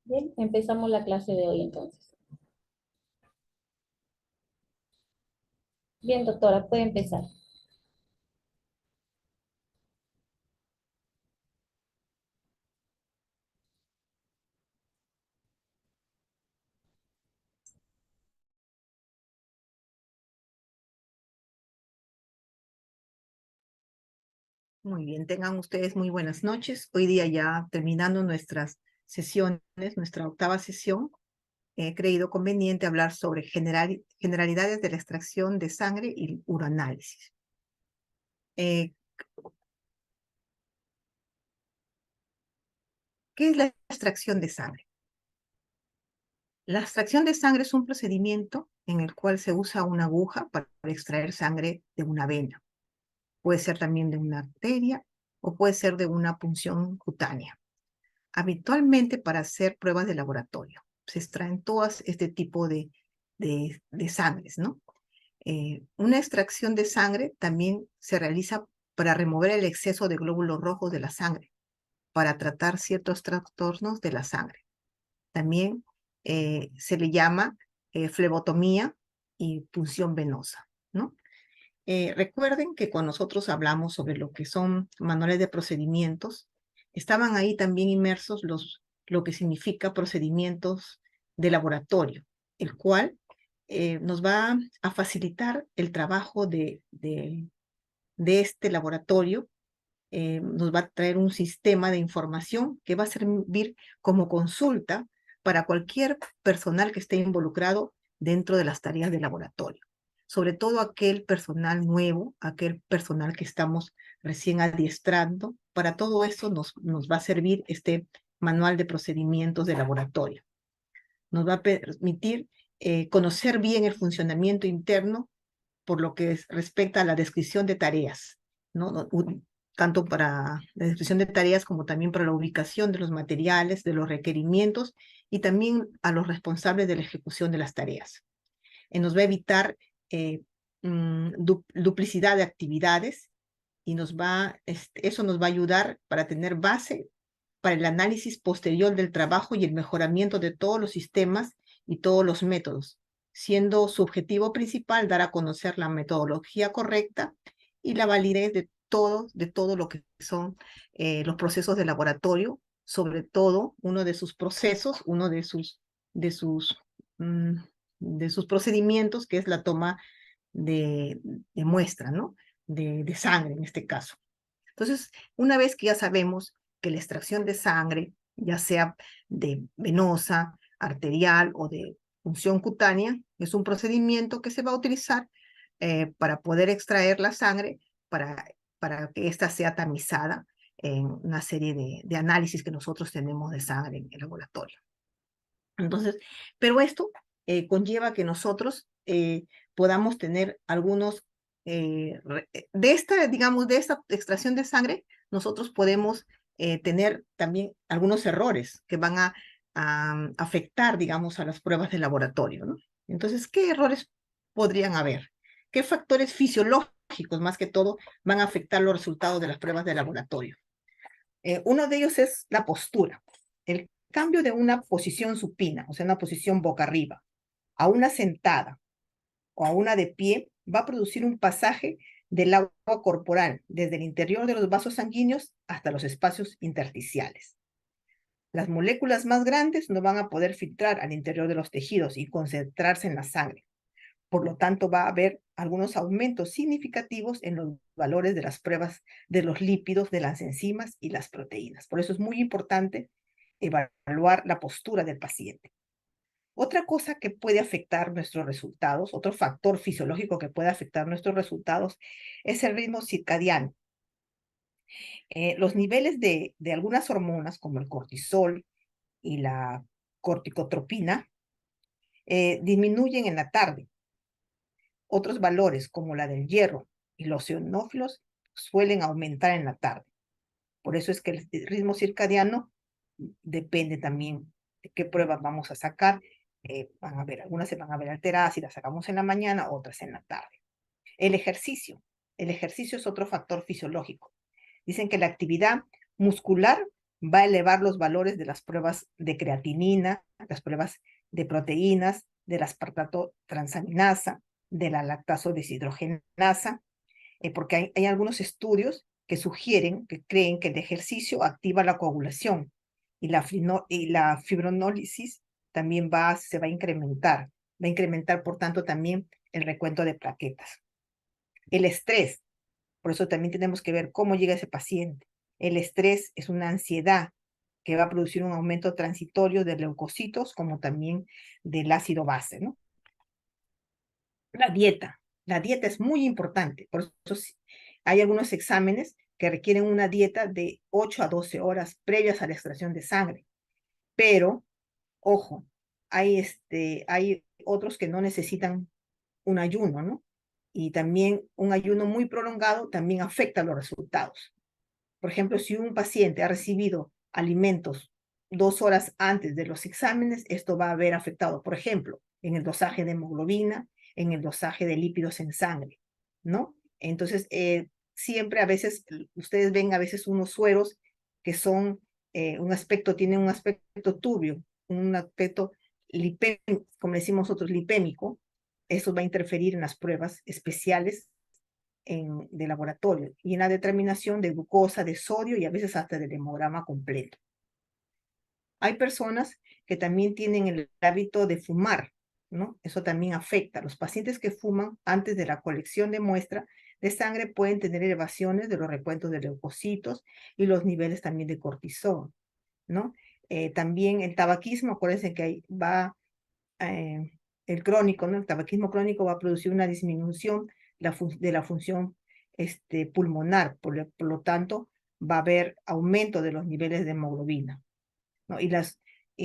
Bien, empezamos la clase de hoy entonces. Bien, doctora, puede empezar. Muy bien, tengan ustedes muy buenas noches. Hoy día ya terminando nuestras sesiones, nuestra octava sesión, he creído conveniente hablar sobre generalidades de la extracción de sangre y uroanálisis. Eh, ¿Qué es la extracción de sangre? La extracción de sangre es un procedimiento en el cual se usa una aguja para extraer sangre de una vena. Puede ser también de una arteria o puede ser de una punción cutánea. Habitualmente para hacer pruebas de laboratorio. Se extraen todas este tipo de sangres, ¿no? Una extracción de sangre también se realiza para remover el exceso de glóbulos rojos de la sangre, para tratar ciertos trastornos de la sangre. También se le llama flebotomía y punción venosa, ¿no? Recuerden que cuando nosotros hablamos sobre lo que son manuales de procedimientos, estaban ahí también inmersos lo que significa procedimientos de laboratorio, el cual nos va a facilitar el trabajo de este laboratorio, nos va a traer un sistema de información que va a servir como consulta para cualquier personal que esté involucrado dentro de las tareas de laboratorio, sobre todo aquel personal nuevo, aquel personal que estamos recién adiestrando. Para todo eso nos va a servir este manual de procedimientos de laboratorio. Nos va a permitir conocer bien el funcionamiento interno por lo que respecta a la descripción de tareas, ¿no? Tanto para la descripción de tareas como también para la ubicación de los materiales, de los requerimientos y también a los responsables de la ejecución de las tareas. Nos va a evitar duplicidad de actividades y eso nos va a ayudar para tener base para el análisis posterior del trabajo y el mejoramiento de todos los sistemas y todos los métodos, siendo su objetivo principal dar a conocer la metodología correcta y la validez de todo lo que son los procesos de laboratorio, sobre todo uno de sus procesos, uno de sus, mm, de sus procedimientos, que es la toma de, de muestra, ¿no? De sangre en este caso. Entonces, una vez que ya sabemos que la extracción de sangre, ya sea de venosa, arterial o de punción cutánea, es un procedimiento que se va a utilizar para poder extraer la sangre, para, para que ésta sea tamizada en una serie de análisis que nosotros tenemos de sangre en el laboratorio. Entonces, pero esto conlleva que nosotros podamos tener algunos, de esta, digamos, de esta extracción de sangre, nosotros podemos tener también algunos errores que van a afectar, digamos, a las pruebas de laboratorio, ¿no? Entonces, ¿qué errores podrían haber? ¿Qué factores fisiológicos, más que todo, van a afectar los resultados de las pruebas de laboratorio? Uno de ellos es la postura. El cambio de una posición supina, o sea, una posición boca arriba, a una sentada o a una de pie, va a producir un pasaje del agua corporal desde el interior de los vasos sanguíneos hasta los espacios intersticiales. Las moléculas más grandes no van a poder filtrar al interior de los tejidos y concentrarse en la sangre. Por lo tanto, va a haber algunos aumentos significativos en los valores de las pruebas de los lípidos, de las enzimas y las proteínas. Por eso es muy importante evaluar la postura del paciente. Otra cosa que puede afectar nuestros resultados, otro factor fisiológico que puede afectar nuestros resultados, es el ritmo circadiano. Los niveles de algunas hormonas, como el cortisol y la corticotropina, disminuyen en la tarde. Otros valores, como la del hierro y los eosinófilos, suelen aumentar en la tarde. Por eso es que el ritmo circadiano depende también de qué pruebas vamos a sacar. Algunas se van a ver alteradas si las sacamos en la mañana, otras en la tarde. El ejercicio. El ejercicio es otro factor fisiológico. Dicen que la actividad muscular va a elevar los valores de las pruebas de creatinina, las pruebas de proteínas, de la aspartato transaminasa, de la lactaso deshidrogenasa, porque hay algunos estudios que sugieren, que creen que el ejercicio activa la coagulación y la fibrinólisis también se va a incrementar. Va a incrementar, por tanto, también el recuento de plaquetas. El estrés, por eso también tenemos que ver cómo llega ese paciente. El estrés es una ansiedad que va a producir un aumento transitorio de leucocitos, como también del ácido base, ¿no? La dieta. La dieta es muy importante. Por eso hay algunos exámenes que requieren una dieta de 8 a 12 horas previas a la extracción de sangre. Pero, ojo, hay otros que no necesitan un ayuno, ¿no? Y también un ayuno muy prolongado también afecta los resultados. Por ejemplo, si un paciente ha recibido alimentos 2 horas antes de los exámenes, esto va a haber afectado, por ejemplo, en el dosaje de hemoglobina, en el dosaje de lípidos en sangre, ¿no? Entonces, siempre a veces, ustedes ven a veces unos sueros que son, tienen un aspecto turbio, un aspecto lipémico, como decimos nosotros, lipémico. Eso va a interferir en las pruebas especiales de laboratorio y en la determinación de glucosa, de sodio y a veces hasta del hemograma completo. Hay personas que también tienen el hábito de fumar, ¿no? Eso también afecta. Los pacientes que fuman antes de la colección de muestra de sangre pueden tener elevaciones de los recuentos de leucocitos y los niveles también de cortisol, ¿no? También el tabaquismo, acuérdense que el crónico, ¿no? El tabaquismo crónico va a producir una disminución de la función pulmonar, por lo tanto, va a haber aumento de los niveles de hemoglobina, ¿no? Y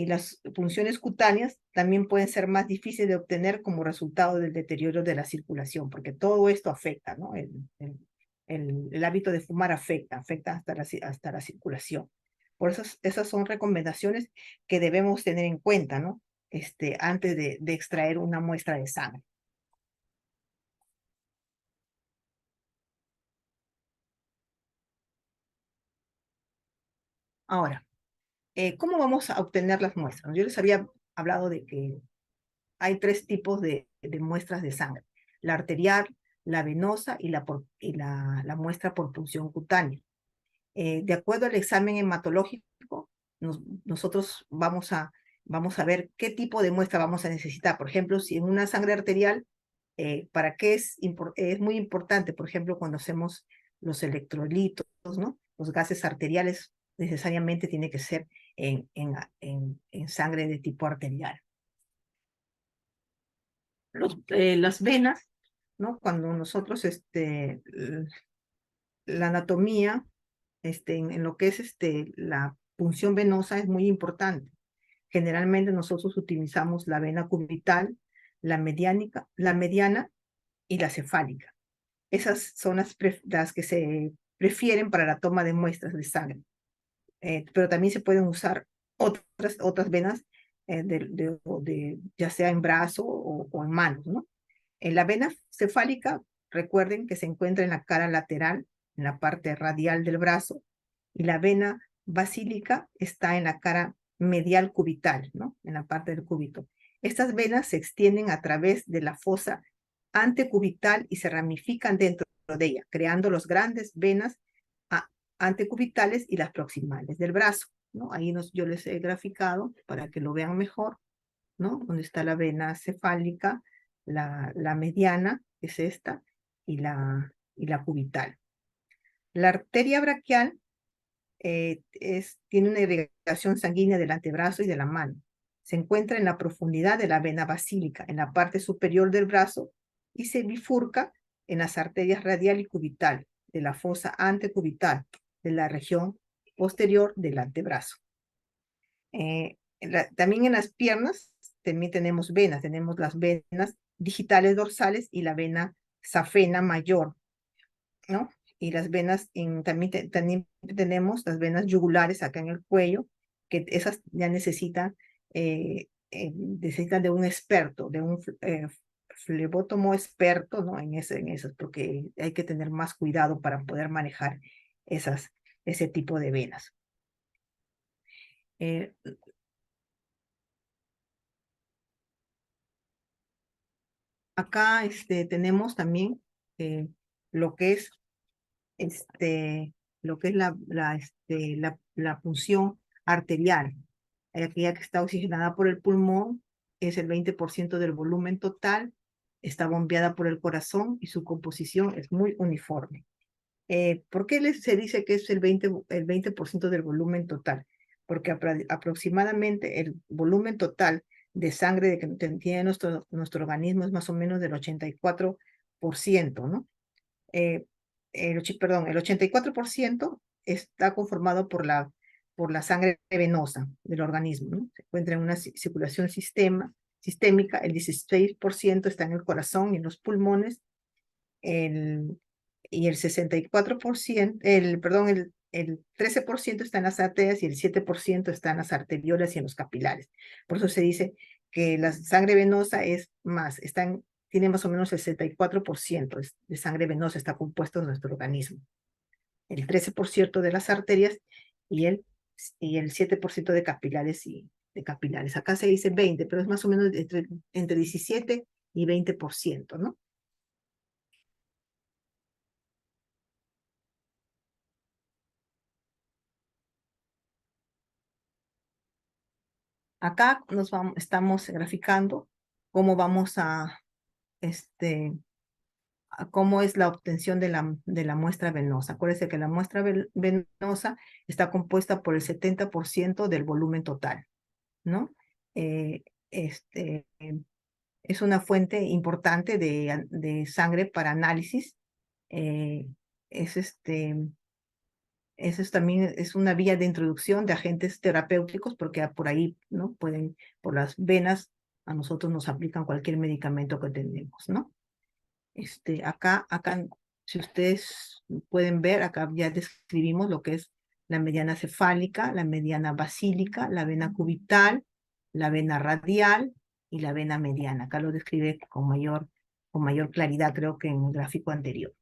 las funciones cutáneas también pueden ser más difíciles de obtener como resultado del deterioro de la circulación, porque todo esto afecta, ¿no? El hábito de fumar afecta hasta la circulación. Por eso esas son recomendaciones que debemos tener en cuenta, ¿no? Antes de extraer una muestra de sangre. Ahora, ¿cómo vamos a obtener las muestras? Yo les había hablado de que hay 3 tipos de muestras de sangre: la arterial, la venosa y la muestra por punción cutánea. De acuerdo al examen hematológico, nosotros vamos a ver qué tipo de muestra vamos a necesitar. Por ejemplo, si en una sangre arterial, ¿para qué es muy importante? Por ejemplo, cuando hacemos los electrolitos, ¿no? Los gases arteriales necesariamente tiene que ser en sangre de tipo arterial. Las venas, ¿no? Cuando nosotros, la anatomía, en lo que es la punción venosa es muy importante. Generalmente nosotros utilizamos la vena cubital, la mediana y la cefálica. Esas son las que se prefieren para la toma de muestras de sangre. Pero también se pueden usar otras venas, ya sea en brazo o en manos, ¿no? En la vena cefálica, recuerden que se encuentra en la cara lateral, en la parte radial del brazo, y la vena basílica está en la cara medial cubital, ¿no? En la parte del cúbito. Estas venas se extienden a través de la fosa antecubital y se ramifican dentro de ella, creando las grandes venas antecubitales y las proximales del brazo, ¿no? Ahí yo les he graficado para que lo vean mejor, ¿no? Donde está la vena cefálica, la mediana, que es esta, y la cubital. La arteria braquial tiene una irrigación sanguínea del antebrazo y de la mano. Se encuentra en la profundidad de la vena basílica, en la parte superior del brazo, y se bifurca en las arterias radial y cubital, de la fosa antecubital, de la región posterior del antebrazo. También en las piernas también tenemos las venas digitales dorsales y la vena safena mayor, ¿no? Y las venas, también tenemos las venas yugulares acá en el cuello, que esas ya necesitan de un experto, de un flebótomo experto, ¿no? En esas, porque hay que tener más cuidado para poder manejar ese tipo de venas. Eh, Acá tenemos también eh, lo que es lo que es la función arterial. Aquella que está oxigenada por el pulmón es el 20% del volumen total, está bombeada por el corazón y su composición es muy uniforme. ¿Por qué se dice que es el 20% del volumen total? Porque aproximadamente el volumen total de sangre que tiene nuestro organismo es más o menos del 84%, ¿no? eh, perdón, el 84% está conformado por la sangre venosa del organismo, ¿no? Se encuentra en una circulación sistémica, el 16% está en el corazón y en los pulmones, y el 64%, el 13% está en las arterias y el 7% está en las arteriolas y en los capilares. Por eso se dice que la sangre venosa es más, tiene más o menos el 64% de sangre venosa está compuesto en nuestro organismo. El 13% de las arterias y el 7% de capilares. Acá se dice 20, pero es más o menos entre 17 y 20%, ¿no? Acá estamos graficando cómo vamos a cómo es la obtención de la muestra venosa. Acuérdense que la muestra venosa está compuesta por el 70% del volumen total, ¿no? Eh, este, es una fuente importante de sangre para análisis. Eh, es Eso también es una vía de introducción de agentes terapéuticos porque por ahí, ¿no? Por las venas, a nosotros nos aplican cualquier medicamento que tenemos, ¿no? Acá, si ustedes pueden ver, acá ya describimos lo que es la mediana cefálica, la mediana basílica, la vena cubital, la vena radial y la vena mediana. Acá lo describe con mayor claridad, creo que en el gráfico anterior.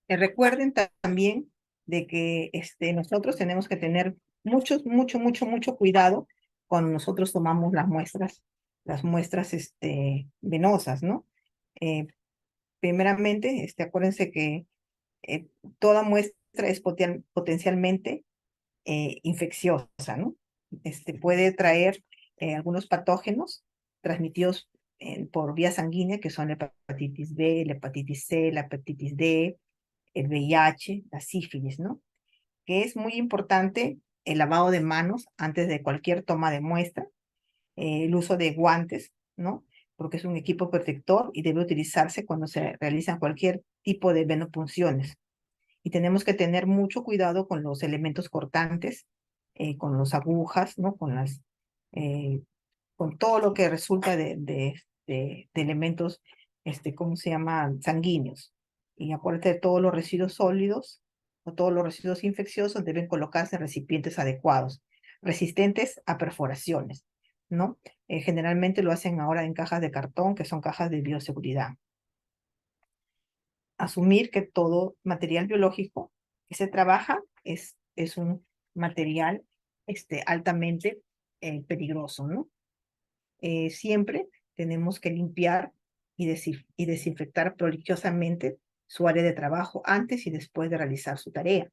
Recuerden también de que nosotros tenemos que tener mucho cuidado cuando nosotros tomamos las muestras venosas, ¿no? Eh, Primeramente, acuérdense que eh, toda muestra es potencialmente infecciosa, ¿no? Puede traer algunos patógenos transmitidos por vía sanguínea, que son la hepatitis B, la hepatitis C, la hepatitis D, el VIH, la sífilis, ¿no? Que es muy importante el lavado de manos antes de cualquier toma de muestra, el uso de guantes, ¿no? Porque es un equipo protector y debe utilizarse cuando se realizan cualquier tipo de venopunciones. Y tenemos que tener mucho cuidado con los elementos cortantes, con las agujas, ¿no? Eh, con todo lo que resulta de elementos, ¿cómo se llama? Sanguíneos. Y acuérdate de todos los residuos sólidos o todos los residuos infecciosos deben colocarse en recipientes adecuados, resistentes a perforaciones, ¿no? Generalmente lo hacen ahora en cajas de cartón, que son cajas de bioseguridad. Asumir que todo material biológico que se trabaja es un material altamente peligroso, ¿no? Siempre tenemos que limpiar y desinfectar prolixiosamente su área de trabajo antes y después de realizar su tarea.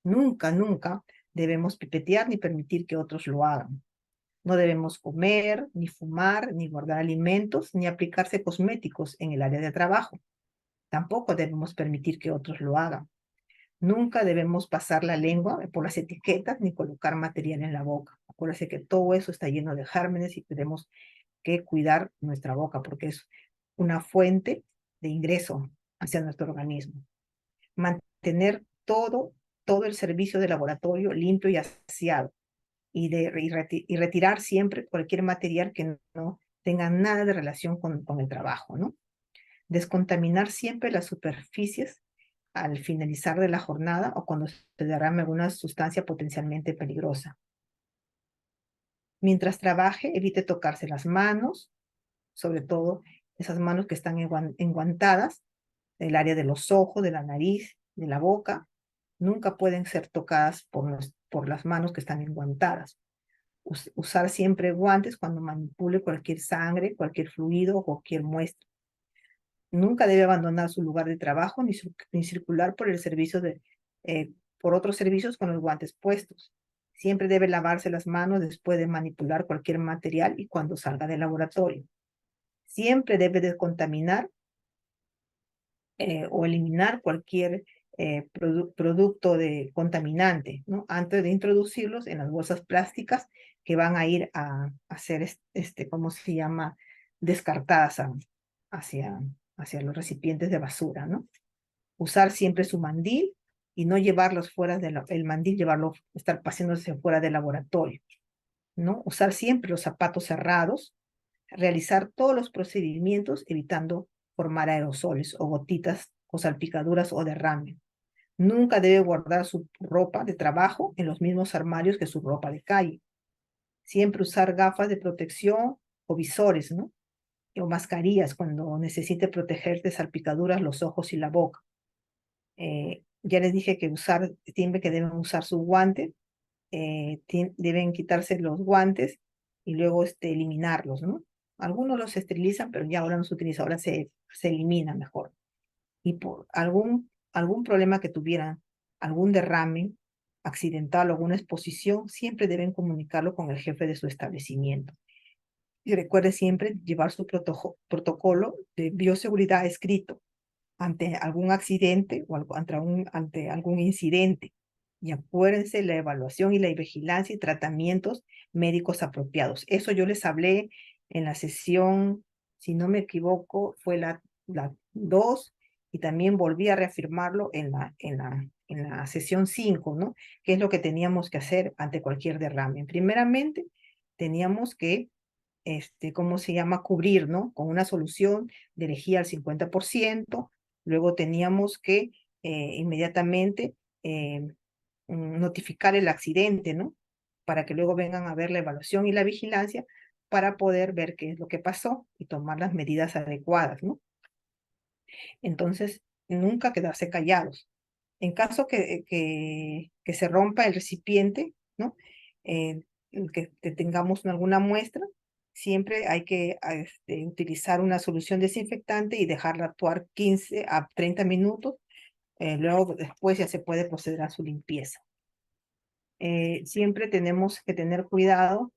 Nunca debemos pipetear ni permitir que otros lo hagan. No debemos comer, ni fumar, ni guardar alimentos, ni aplicarse cosméticos en el área de trabajo. Tampoco debemos permitir que otros lo hagan. Nunca debemos pasar la lengua por las etiquetas ni colocar material en la boca. Acuérdense que todo eso está lleno de gérmenes y tenemos que cuidar nuestra boca porque es una fuente de ingreso hacia nuestro organismo. Mantener todo el servicio de laboratorio limpio y aseado y retirar siempre cualquier material que no tenga nada de relación con el trabajo, ¿no? Descontaminar siempre las superficies al finalizar de la jornada o cuando se derrame alguna sustancia potencialmente peligrosa. Mientras trabaje, evite tocarse las manos, sobre todo esas manos que están enguantadas. el área de los ojos, de la nariz, de la boca, nunca pueden ser tocadas por las manos que están enguantadas. Usar siempre guantes cuando manipule cualquier sangre, cualquier fluido o cualquier muestra. Nunca debe abandonar su lugar de trabajo ni circular por el servicio por otros servicios con los guantes puestos. Siempre debe lavarse las manos después de manipular cualquier material y cuando salga del laboratorio. Siempre debe descontaminar o eliminar cualquier producto contaminante, ¿no? Antes de introducirlos en las bolsas plásticas que van a ir a ser, ¿cómo se llama? Descartadas hacia, hacia los recipientes de basura, ¿no? Usar siempre su mandil y no llevarlos fuera el mandil, estar paseándose fuera del laboratorio, ¿no? Usar siempre los zapatos cerrados, realizar todos los procedimientos evitando formar aerosoles o gotitas o salpicaduras o derrame. Nunca debe guardar su ropa de trabajo en los mismos armarios que su ropa de calle. Siempre usar gafas de protección o visores, ¿no? O mascarillas cuando necesite proteger de salpicaduras los ojos y la boca. Ya les dije que siempre que deben usar su guante, deben quitarse los guantes y luego eliminarlos, ¿no? Algunos los esterilizan, pero ya ahora no se utiliza, ahora se elimina mejor. Y por algún problema que tuvieran, algún derrame accidental o alguna exposición, siempre deben comunicarlo con el jefe de su establecimiento. Y recuerde siempre llevar su protocolo de bioseguridad escrito ante algún accidente o ante algún incidente. Y acuérdense la evaluación y la vigilancia y tratamientos médicos apropiados. Eso yo les hablé en la sesión, si no me equivoco, fue la 2 y también volví a reafirmarlo en la sesión 5, ¿no? ¿Qué es lo que teníamos que hacer ante cualquier derrame? Primeramente, teníamos que ¿cómo se llama? Cubrir, ¿no? Con una solución de lejía al 50%. Luego teníamos que inmediatamente notificar el accidente, ¿no? Para que luego vengan a ver la evaluación y la vigilancia para poder ver qué es lo que pasó y tomar las medidas adecuadas, ¿no? Entonces, nunca quedarse callados. En caso que se rompa el recipiente, ¿no? Eh, que tengamos alguna muestra, siempre hay que utilizar una solución desinfectante y dejarla actuar 15 a 30 minutos. Luego, después ya se puede proceder a su limpieza. Siempre tenemos que tener cuidado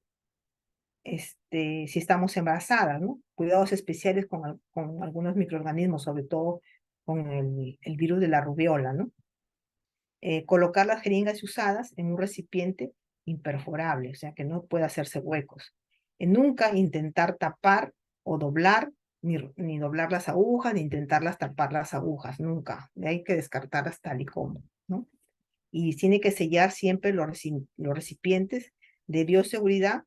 si estamos embarazadas, ¿no? Cuidados especiales con algunos microorganismos, sobre todo con el virus de la rubiola, ¿no? Colocar las jeringas usadas en un recipiente imperforable, o sea, que no pueda hacerse huecos. Nunca intentar tapar o doblar, ni doblar las agujas, ni intentarlas tapar las agujas, nunca. Hay que descartarlas tal y como, ¿no? Y tiene que sellar siempre los recipientes de bioseguridad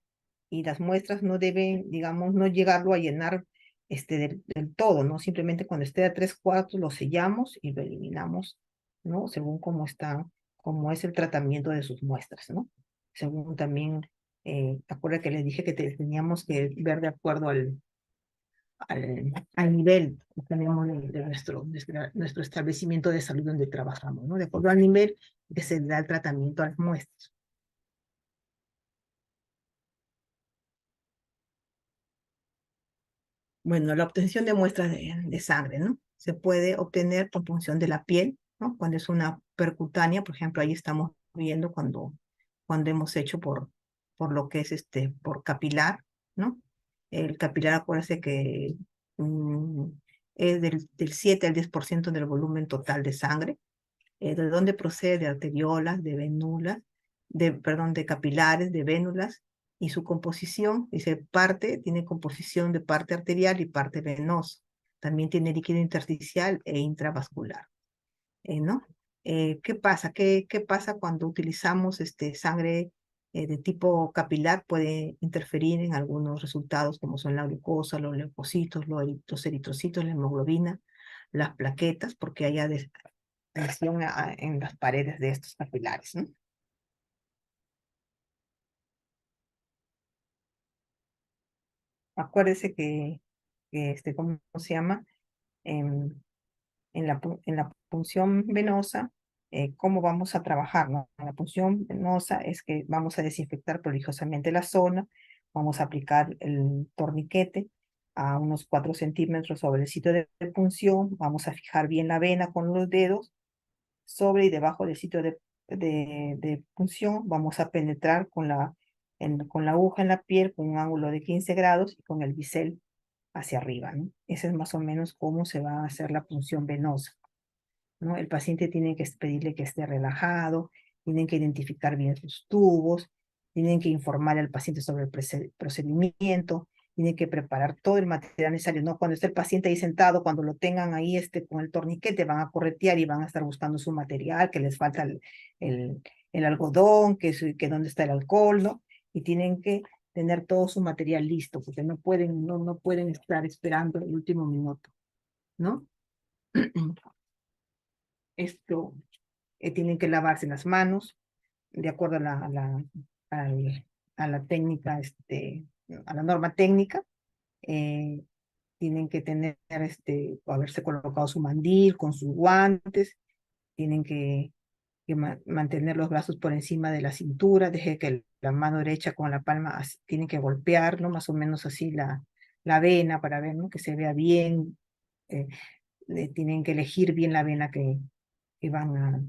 y las muestras no deben, digamos, no llegarlo a llenar del todo, ¿no? Simplemente cuando esté a 3/4 lo sellamos y lo eliminamos, ¿no? Según cómo es el tratamiento de sus muestras, ¿no? Según también, acuerda que les dije que teníamos que ver de acuerdo al nivel que tenemos de nuestro establecimiento de salud donde trabajamos, ¿no? De acuerdo al nivel que se da el tratamiento a las muestras. Bueno, la obtención de muestras de sangre, ¿no? Se puede obtener por punción de la piel, ¿no? Cuando es una percutánea, por ejemplo, ahí estamos viendo cuando hemos hecho por lo que es por capilar, ¿no? El capilar, acuérdense que mm, es del 7 al 10% del volumen total de sangre. ¿De dónde procede? De arteriolas, de vénulas, perdón, de capilares, de vénulas, y su composición, dice, tiene composición de parte arterial y parte venosa. También tiene líquido intersticial e intravascular, ¿no? ¿Qué pasa? ¿Qué pasa cuando utilizamos sangre de tipo capilar? Puede interferir en algunos resultados como son la glucosa, los leucocitos, los eritrocitos, la hemoglobina, las plaquetas, porque haya lesión en las paredes de estos capilares, ¿no? Acuérdese ¿cómo se llama? Em, En la punción venosa, ¿cómo vamos a trabajar, no? En la punción venosa es que vamos a desinfectar prolijosamente la zona, vamos a aplicar el torniquete a unos 4 centímetros sobre el sitio de punción, vamos a fijar bien la vena con los dedos, sobre y debajo del sitio de punción, vamos a penetrar con la aguja en la piel con un ángulo de 15 grados y con el bisel hacia arriba, ¿no? Ese es más o menos cómo se va a hacer la punción venosa, ¿no? El paciente tiene que pedirle que esté relajado, tienen que identificar bien sus tubos, tienen que informar al paciente sobre el procedimiento, tienen que preparar todo el material necesario, ¿no? Cuando esté el paciente ahí sentado, cuando lo tengan ahí con el torniquete, van a corretear y van a estar buscando su material, que les falta el algodón, que dónde está el alcohol, ¿no? Y tienen que tener todo su material listo, porque no pueden estar esperando el último minuto, ¿no? Esto, tienen que lavarse las manos de acuerdo al- a la técnica, a la norma técnica. eh, Tienen que haberse colocado su mandil con sus guantes, tienen que mantener los brazos por encima de la cintura, deje que la mano derecha con la palma tienen que golpear, ¿no? Más o menos así la vena para ver, ¿no? Que se vea bien. eh, Tienen que elegir bien la vena que van a,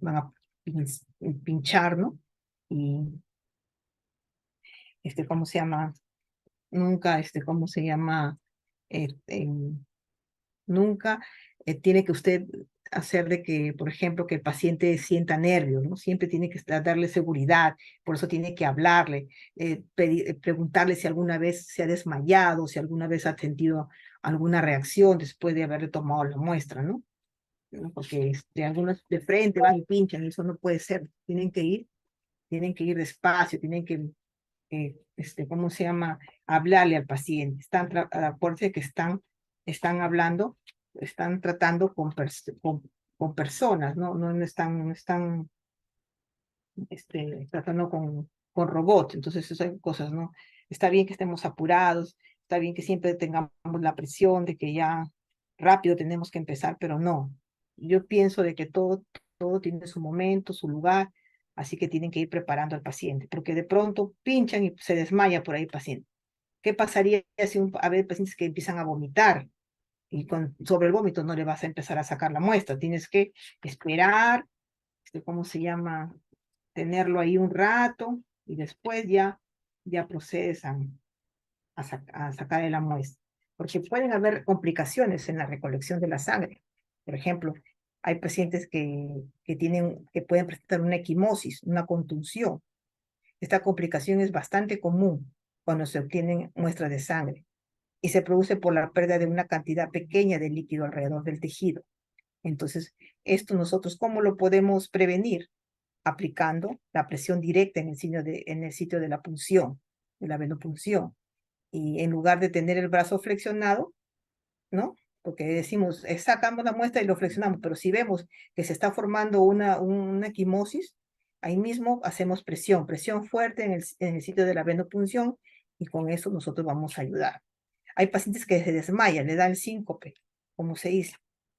van a pinchar, ¿no? Y, ¿cómo se llama? Nunca, ¿cómo se llama? Este, Nunca tiene que usted hacer de que, por ejemplo, que el paciente sienta nervios, ¿no? Siempre tiene que darle seguridad, por eso tiene que hablarle, preguntarle si alguna vez se ha desmayado, si alguna vez ha sentido alguna reacción después de haberle tomado la muestra, ¿no? ¿No? Porque algunos de frente van y pinchan, eso no puede ser, tienen que ir despacio, tienen que, ¿cómo se llama? Hablarle al paciente. Acuérdense que están hablando, están tratando con personas, ¿no? No están tratando con robots, entonces esas son cosas, ¿no? Está bien que estemos apurados, está bien que siempre tengamos la presión de que ya rápido tenemos que empezar, pero no. Yo pienso de que todo tiene su momento, su lugar, así que tienen que ir preparando al paciente, porque de pronto pinchan y se desmaya por ahí el paciente. ¿Qué pasaría si a ver pacientes que empiezan a vomitar? Y sobre el vómito no le vas a empezar a sacar la muestra, tienes que esperar, ¿cómo se llama? Tenerlo ahí un rato y después ya procedes a sacar la muestra. Porque pueden haber complicaciones en la recolección de la sangre. Por ejemplo, hay pacientes que pueden presentar una equimosis, una contunción. Esta complicación es bastante común cuando se obtienen muestras de sangre y se produce por la pérdida de una cantidad pequeña de líquido alrededor del tejido. Entonces, esto nosotros, ¿cómo lo podemos prevenir? Aplicando la presión directa en el sitio de la punción, de la venopunción. Y en lugar de tener el brazo flexionado, ¿no? Porque decimos, sacamos la muestra y lo flexionamos, pero si vemos que se está formando una equimosis, ahí mismo hacemos presión fuerte en el sitio de la venopunción y con eso nosotros vamos a ayudar. Hay pacientes que se desmayan, le da el síncope, como se dice.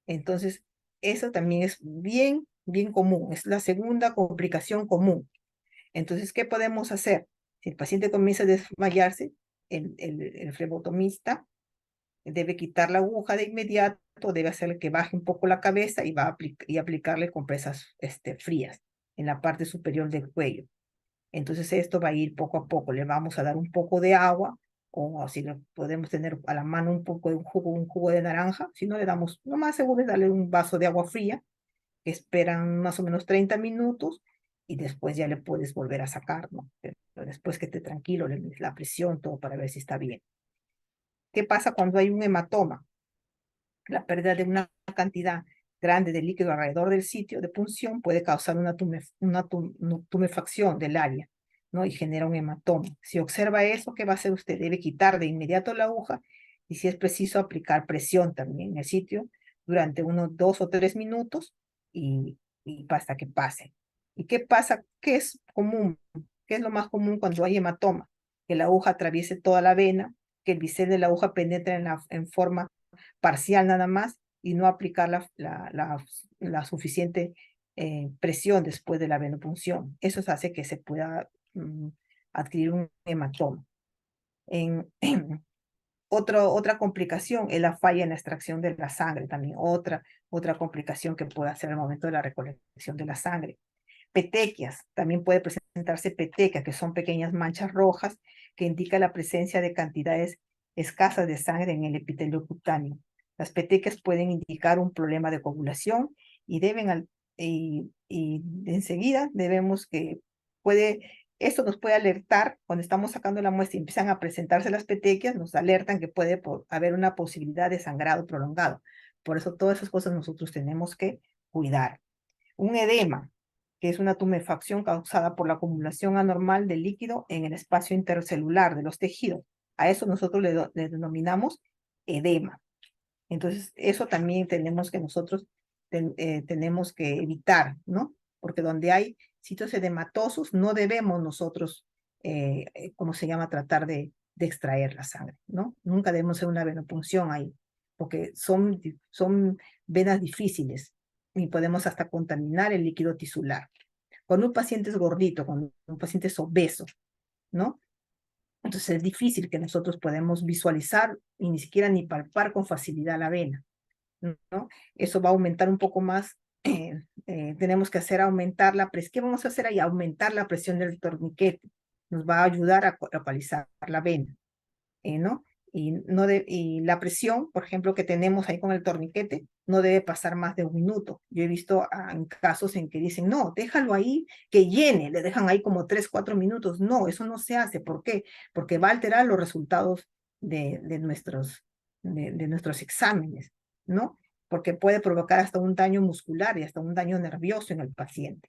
Entonces, eso también es bien común, es la segunda complicación común. Entonces, ¿qué podemos hacer? Si el paciente comienza a desmayarse, el flebotomista debe quitar la aguja de inmediato, debe hacerle que baje un poco la cabeza y aplicarle compresas frías en la parte superior del cuello. Entonces esto va a ir poco a poco, le vamos a dar un poco de agua, o si lo podemos tener a la mano un poco de un jugo de naranja, si no le damos, lo más seguro es darle un vaso de agua fría, que esperan más o menos 30 minutos, y después ya le puedes volver a sacar, ¿no? Pero después que esté tranquilo, le mides la presión, todo para ver si está bien. ¿Qué pasa cuando hay un hematoma? La pérdida de una cantidad grande de líquido alrededor del sitio de punción puede causar una tumefacción del área, ¿no? Y genera un hematoma. Si observa eso, ¿qué va a hacer usted? Debe quitar de inmediato la aguja y si es preciso aplicar presión también en el sitio durante unos 2 o 3 minutos y hasta que pase. ¿Y qué pasa? ¿Qué es común? ¿Qué es lo más común cuando hay hematoma? Que la aguja atraviese toda la vena, que el bisel de la aguja penetre en forma parcial nada más y no aplicar la suficiente presión después de la venopunción. Eso hace que se pueda adquirir un hematoma. Otra complicación es la falla en la extracción de la sangre, también otra complicación que puede hacer al momento de la recolección de la sangre. Petequias, también puede presentarse petequias, que son pequeñas manchas rojas que indican la presencia de cantidades escasas de sangre en el epitelio cutáneo. Las petequias pueden indicar un problema de coagulación y enseguida debemos que esto nos puede alertar cuando estamos sacando la muestra y empiezan a presentarse las petequias, nos alertan que puede haber una posibilidad de sangrado prolongado. Por eso todas esas cosas nosotros tenemos que cuidar. Un edema, que es una tumefacción causada por la acumulación anormal de líquido en el espacio intercelular de los tejidos. A eso nosotros le denominamos edema. Entonces, eso también tenemos que nosotros tenemos que evitar, ¿no? Porque donde hay sitios edematosos, no debemos nosotros, ¿cómo se llama?, tratar de extraer la sangre, ¿no? Nunca debemos hacer una venopunción ahí, porque son venas difíciles y podemos hasta contaminar el líquido tisular. Cuando un paciente es gordito, cuando un paciente es obeso, ¿no? Entonces es difícil que nosotros podamos visualizar y ni siquiera ni palpar con facilidad la vena, ¿no? Eso va a aumentar un poco más. Tenemos que hacer aumentar la presión. ¿Qué vamos a hacer ahí? Aumentar la presión del torniquete. Nos va a ayudar a localizar la vena, ¿no? Y la presión, por ejemplo, que tenemos ahí con el torniquete, no debe pasar más de 1 minuto. Yo he visto en casos en que dicen, no, déjalo ahí, que llene, le dejan ahí como 3, 4 minutos. No, eso no se hace. ¿Por qué? Porque va a alterar los resultados de nuestros exámenes, ¿no? Porque puede provocar hasta un daño muscular y hasta un daño nervioso en el paciente.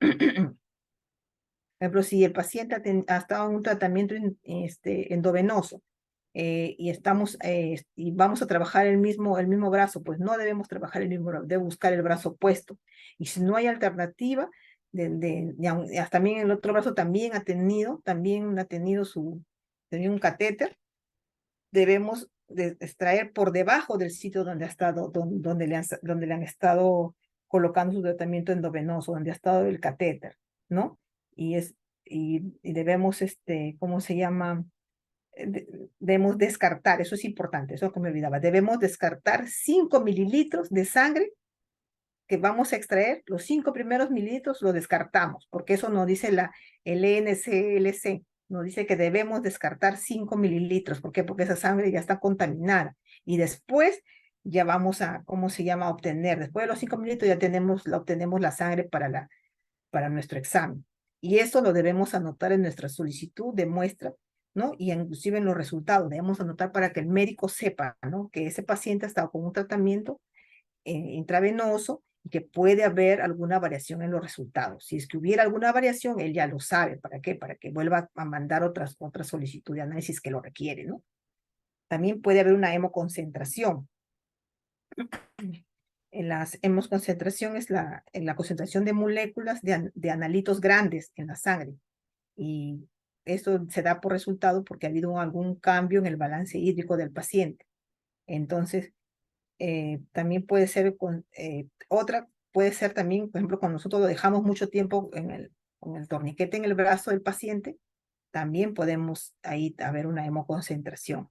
Por ejemplo, si el paciente ha estado en un tratamiento endovenoso y vamos a trabajar el mismo brazo, pues no debemos trabajar el mismo brazo, debemos buscar el brazo opuesto. Y si no hay alternativa, también el otro brazo también ha tenido un catéter, debemos extraer por debajo del sitio donde le han estado colocando su tratamiento endovenoso, donde ha estado el catéter, ¿no? Y debemos, ¿cómo se llama? Debemos descartar, eso es importante, eso que me olvidaba, debemos descartar 5 mililitros de sangre que vamos a extraer, los 5 primeros mililitros lo descartamos, porque eso nos dice el ENCLC, nos dice que debemos descartar 5 mililitros. ¿Por qué? Porque esa sangre ya está contaminada. Y después ya vamos a, ¿cómo se llama?, obtener. Después de los 5 mililitros ya obtenemos la sangre para nuestro examen. Y eso lo debemos anotar en nuestra solicitud de muestra, ¿no? Y inclusive en los resultados debemos anotar para que el médico sepa, ¿no?, que ese paciente ha estado con un tratamiento intravenoso y que puede haber alguna variación en los resultados. Si es que hubiera alguna variación, él ya lo sabe. ¿Para qué? Para que vuelva a mandar otra solicitud de análisis que lo requiere, ¿no? También puede haber una hemoconcentración. En las hemoconcentración es en la concentración de moléculas de analitos grandes en la sangre. Y esto se da por resultado porque ha habido algún cambio en el balance hídrico del paciente. Entonces, también puede ser puede ser también, por ejemplo, cuando nosotros lo dejamos mucho tiempo con el torniquete en el brazo del paciente, también podemos ahí haber una hemoconcentración.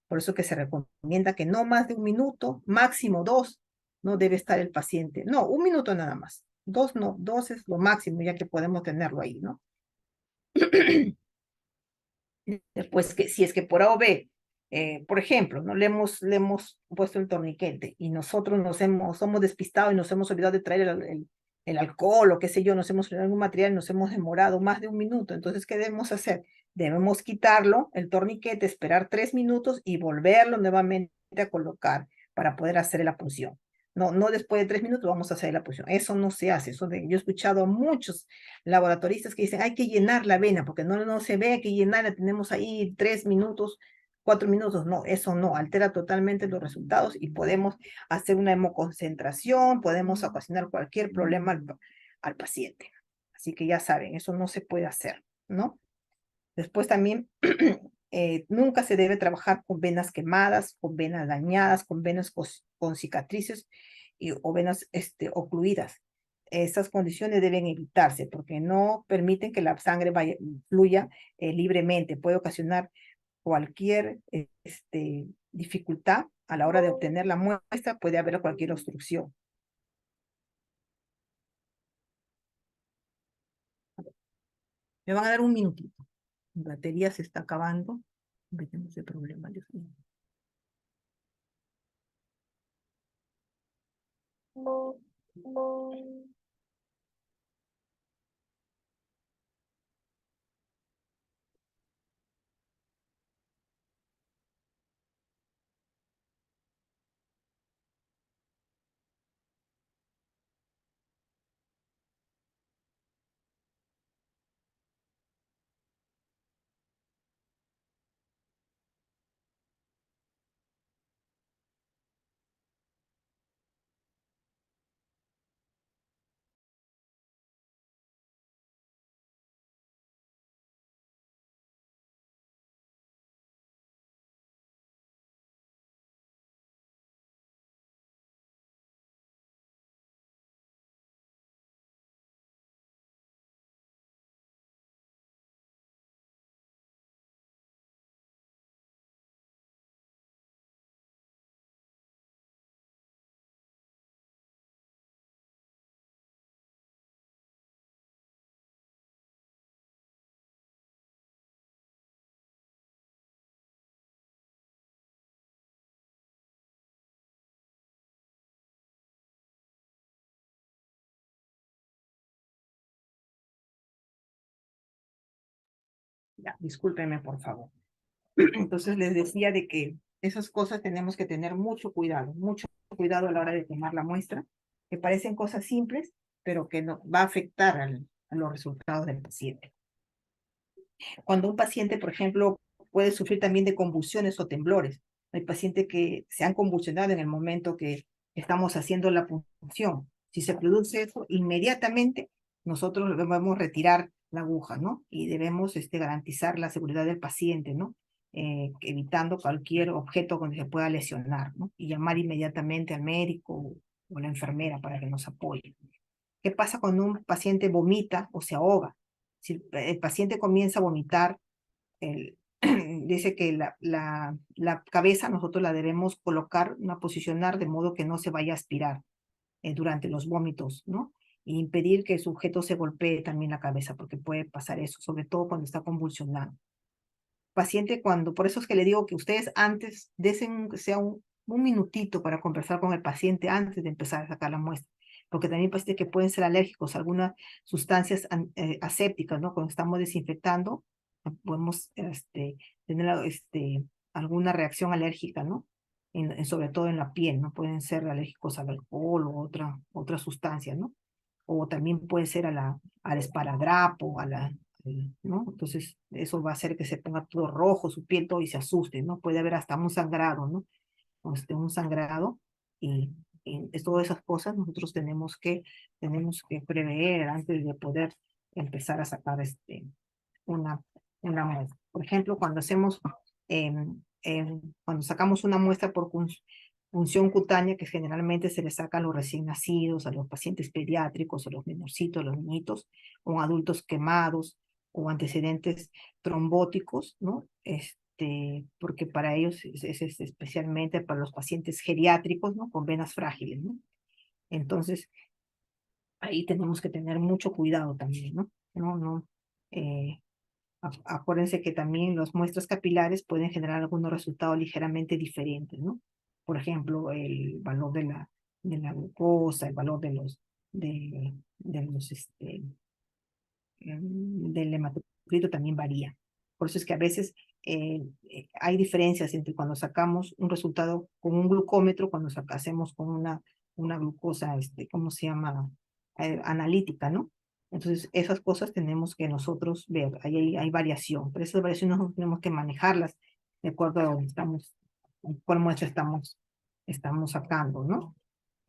Por eso que se recomienda que no más de 1 minuto, máximo 2, no debe estar el paciente. No, 1 minuto nada más. 2 no, 2 es lo máximo, ya que podemos tenerlo ahí, ¿no? Después, si es que por A o B, por ejemplo, ¿no?, le hemos puesto el torniquete y nosotros somos despistados y nos hemos olvidado de traer el alcohol o qué sé yo, nos hemos olvidado algún material y nos hemos demorado más de 1 minuto. Entonces, ¿qué debemos hacer? Debemos quitarlo, el torniquete, esperar 3 minutos y volverlo nuevamente a colocar para poder hacer la punción. No después de 3 minutos vamos a hacer la punción. Eso no se hace. Yo he escuchado a muchos laboratoristas que dicen, hay que llenar la vena, porque no se ve, hay que llenarla, tenemos ahí 3 minutos, 4 minutos. No, eso no, altera totalmente los resultados y podemos hacer una hemoconcentración, podemos ocasionar cualquier problema al paciente. Así que ya saben, eso no se puede hacer, ¿no? Después también Nunca se debe trabajar con venas quemadas, con venas dañadas, con venas con cicatrices o venas ocluidas. Estas condiciones deben evitarse porque no permiten que la sangre fluya libremente. Puede ocasionar cualquier dificultad a la hora de obtener la muestra, puede haber cualquier obstrucción. Me van a dar un minutito. Mi batería se está acabando. Tenemos ese problema, Dios mío. Ya, discúlpenme, por favor. Entonces les decía de que esas cosas tenemos que tener mucho cuidado a la hora de tomar la muestra, que parecen cosas simples, pero que no, va a afectar a los resultados del paciente. Cuando un paciente, por ejemplo, puede sufrir también de convulsiones o temblores, hay pacientes que se han convulsionado en el momento que estamos haciendo la punción. Si se produce eso, inmediatamente nosotros debemos retirar la aguja, ¿no? Y debemos garantizar la seguridad del paciente, ¿no? Evitando cualquier objeto donde se pueda lesionar, ¿no? Y llamar inmediatamente al médico o a la enfermera para que nos apoye. ¿Qué pasa cuando un paciente vomita o se ahoga? Si el paciente comienza a vomitar, dice que la cabeza nosotros la debemos colocar, posicionar de modo que no se vaya a aspirar durante los vómitos, ¿no? Y impedir que el sujeto se golpee también la cabeza, porque puede pasar eso, sobre todo cuando está convulsionando. Paciente por eso es que le digo que ustedes antes, desen sea un minutito para conversar con el paciente antes de empezar a sacar la muestra, porque también pacientes que pueden ser alérgicos a algunas sustancias asépticas, ¿no? Cuando estamos desinfectando, podemos tener alguna reacción alérgica, ¿no? Sobre todo en la piel, ¿no? Pueden ser alérgicos al alcohol o otra sustancia, ¿no? O también puede ser al esparadrapo, ¿no? Entonces, eso va a hacer que se ponga todo rojo, su piel todo y se asuste, ¿no? Puede haber hasta un sangrado, ¿no? Un sangrado y todas esas cosas nosotros tenemos que prever antes de poder empezar a sacar una, una muestra. Por ejemplo, cuando sacamos una muestra por punción cutánea, que generalmente se le saca a los recién nacidos, a los pacientes pediátricos, a los menorcitos, a los niñitos, o adultos quemados, o antecedentes trombóticos, ¿no? Porque para ellos es especialmente para los pacientes geriátricos, ¿no? Con venas frágiles, ¿no? Entonces, ahí tenemos que tener mucho cuidado también, ¿no? Acuérdense que también las muestras capilares pueden generar algunos resultados ligeramente diferentes, ¿no? Por ejemplo, el valor de la glucosa, el valor del hematocrito también varía. Por eso es que a veces hay diferencias entre cuando sacamos un resultado con un glucómetro, cuando hacemos con una glucosa, ¿cómo se llama? Analítica, ¿no? Entonces, esas cosas tenemos que nosotros ver, hay variación, pero esas variaciones nosotros tenemos que manejarlas de acuerdo a donde cuál muestra estamos sacando, ¿no?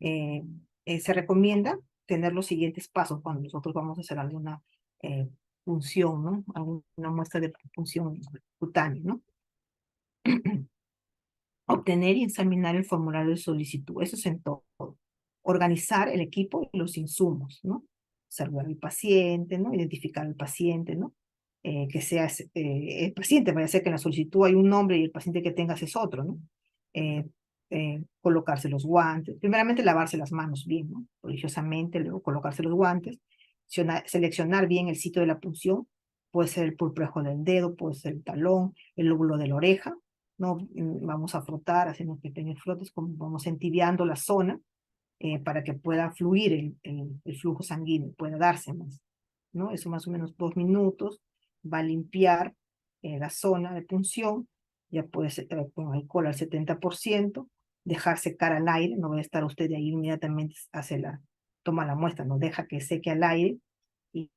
Se recomienda tener los siguientes pasos cuando nosotros vamos a hacer alguna punción, ¿no? Alguna muestra de punción cutánea, ¿no? Obtener y examinar el formulario de solicitud, eso es en todo. Organizar el equipo y los insumos, ¿no? Observar al paciente, ¿no? Identificar al paciente, ¿no? Que sea el paciente, vaya a ser que en la solicitud hay un nombre y el paciente que tengas es otro, ¿no? Eh, colocarse los guantes, primeramente lavarse las manos bien, ¿no? Religiosamente, luego colocarse los guantes, seleccionar bien el sitio de la punción, puede ser el pulprejo del dedo, puede ser el talón, el lóbulo de la oreja, ¿no? Vamos a frotar, haciendo pequeños frotes, como vamos entibiando la zona, para que pueda fluir el flujo sanguíneo, pueda darse más, ¿no? Eso más o menos 2 minutos, va a limpiar la zona de punción, ya puede ser con alcohol al 70%, dejar secar al aire, no va a estar usted de ahí inmediatamente, toma la muestra, no deja que seque al aire, y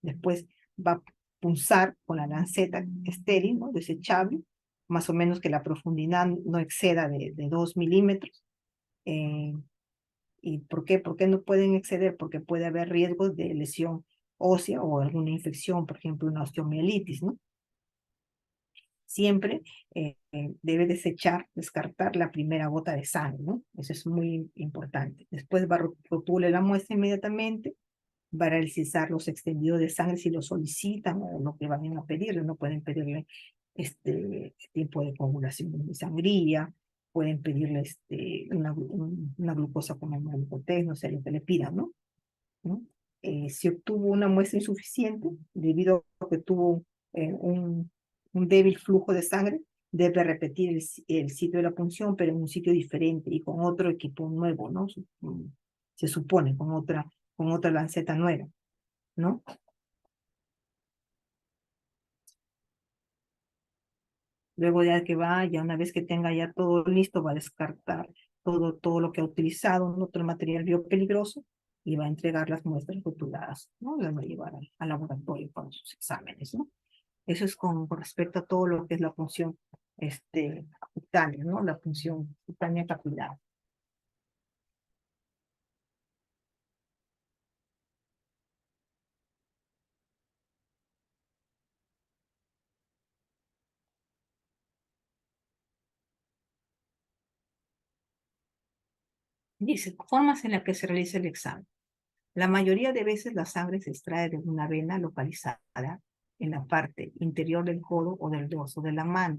después va a punzar con la lanceta estéril, ¿no? Desechable, más o menos que la profundidad no exceda de 2 milímetros. ¿Y por qué? ¿Por qué no pueden exceder? Porque puede haber riesgos de lesión ósea o alguna infección, por ejemplo, una osteomielitis, ¿no? Siempre debe descartar la primera gota de sangre, ¿no? Eso es muy importante. Después rotule la muestra inmediatamente, va a realizar los extendidos de sangre si lo solicitan o lo que vayan a pedirle. No pueden pedirle tiempo de coagulación de sangría, pueden pedirle una glucosa con el glucotés, no sé lo que le pidan, ¿no? ¿No? Si obtuvo una muestra insuficiente debido a que tuvo un débil flujo de sangre, debe repetir el sitio de la punción, pero en un sitio diferente y con otro equipo nuevo, ¿no? Se supone, con otra lanceta nueva, ¿no? Luego ya que vaya, una vez que tenga ya todo listo, va a descartar todo lo que ha utilizado, ¿no? Otro material biopeligroso, y va a entregar las muestras rotuladas, ¿no? Las va a llevar al laboratorio para sus exámenes, ¿no? Eso es con respecto a todo lo que es la función cutánea, ¿no? La función cutánea capilar. Dice, formas en las que se realiza el examen. La mayoría de veces la sangre se extrae de una vena localizada en la parte interior del codo o del dorso de la mano.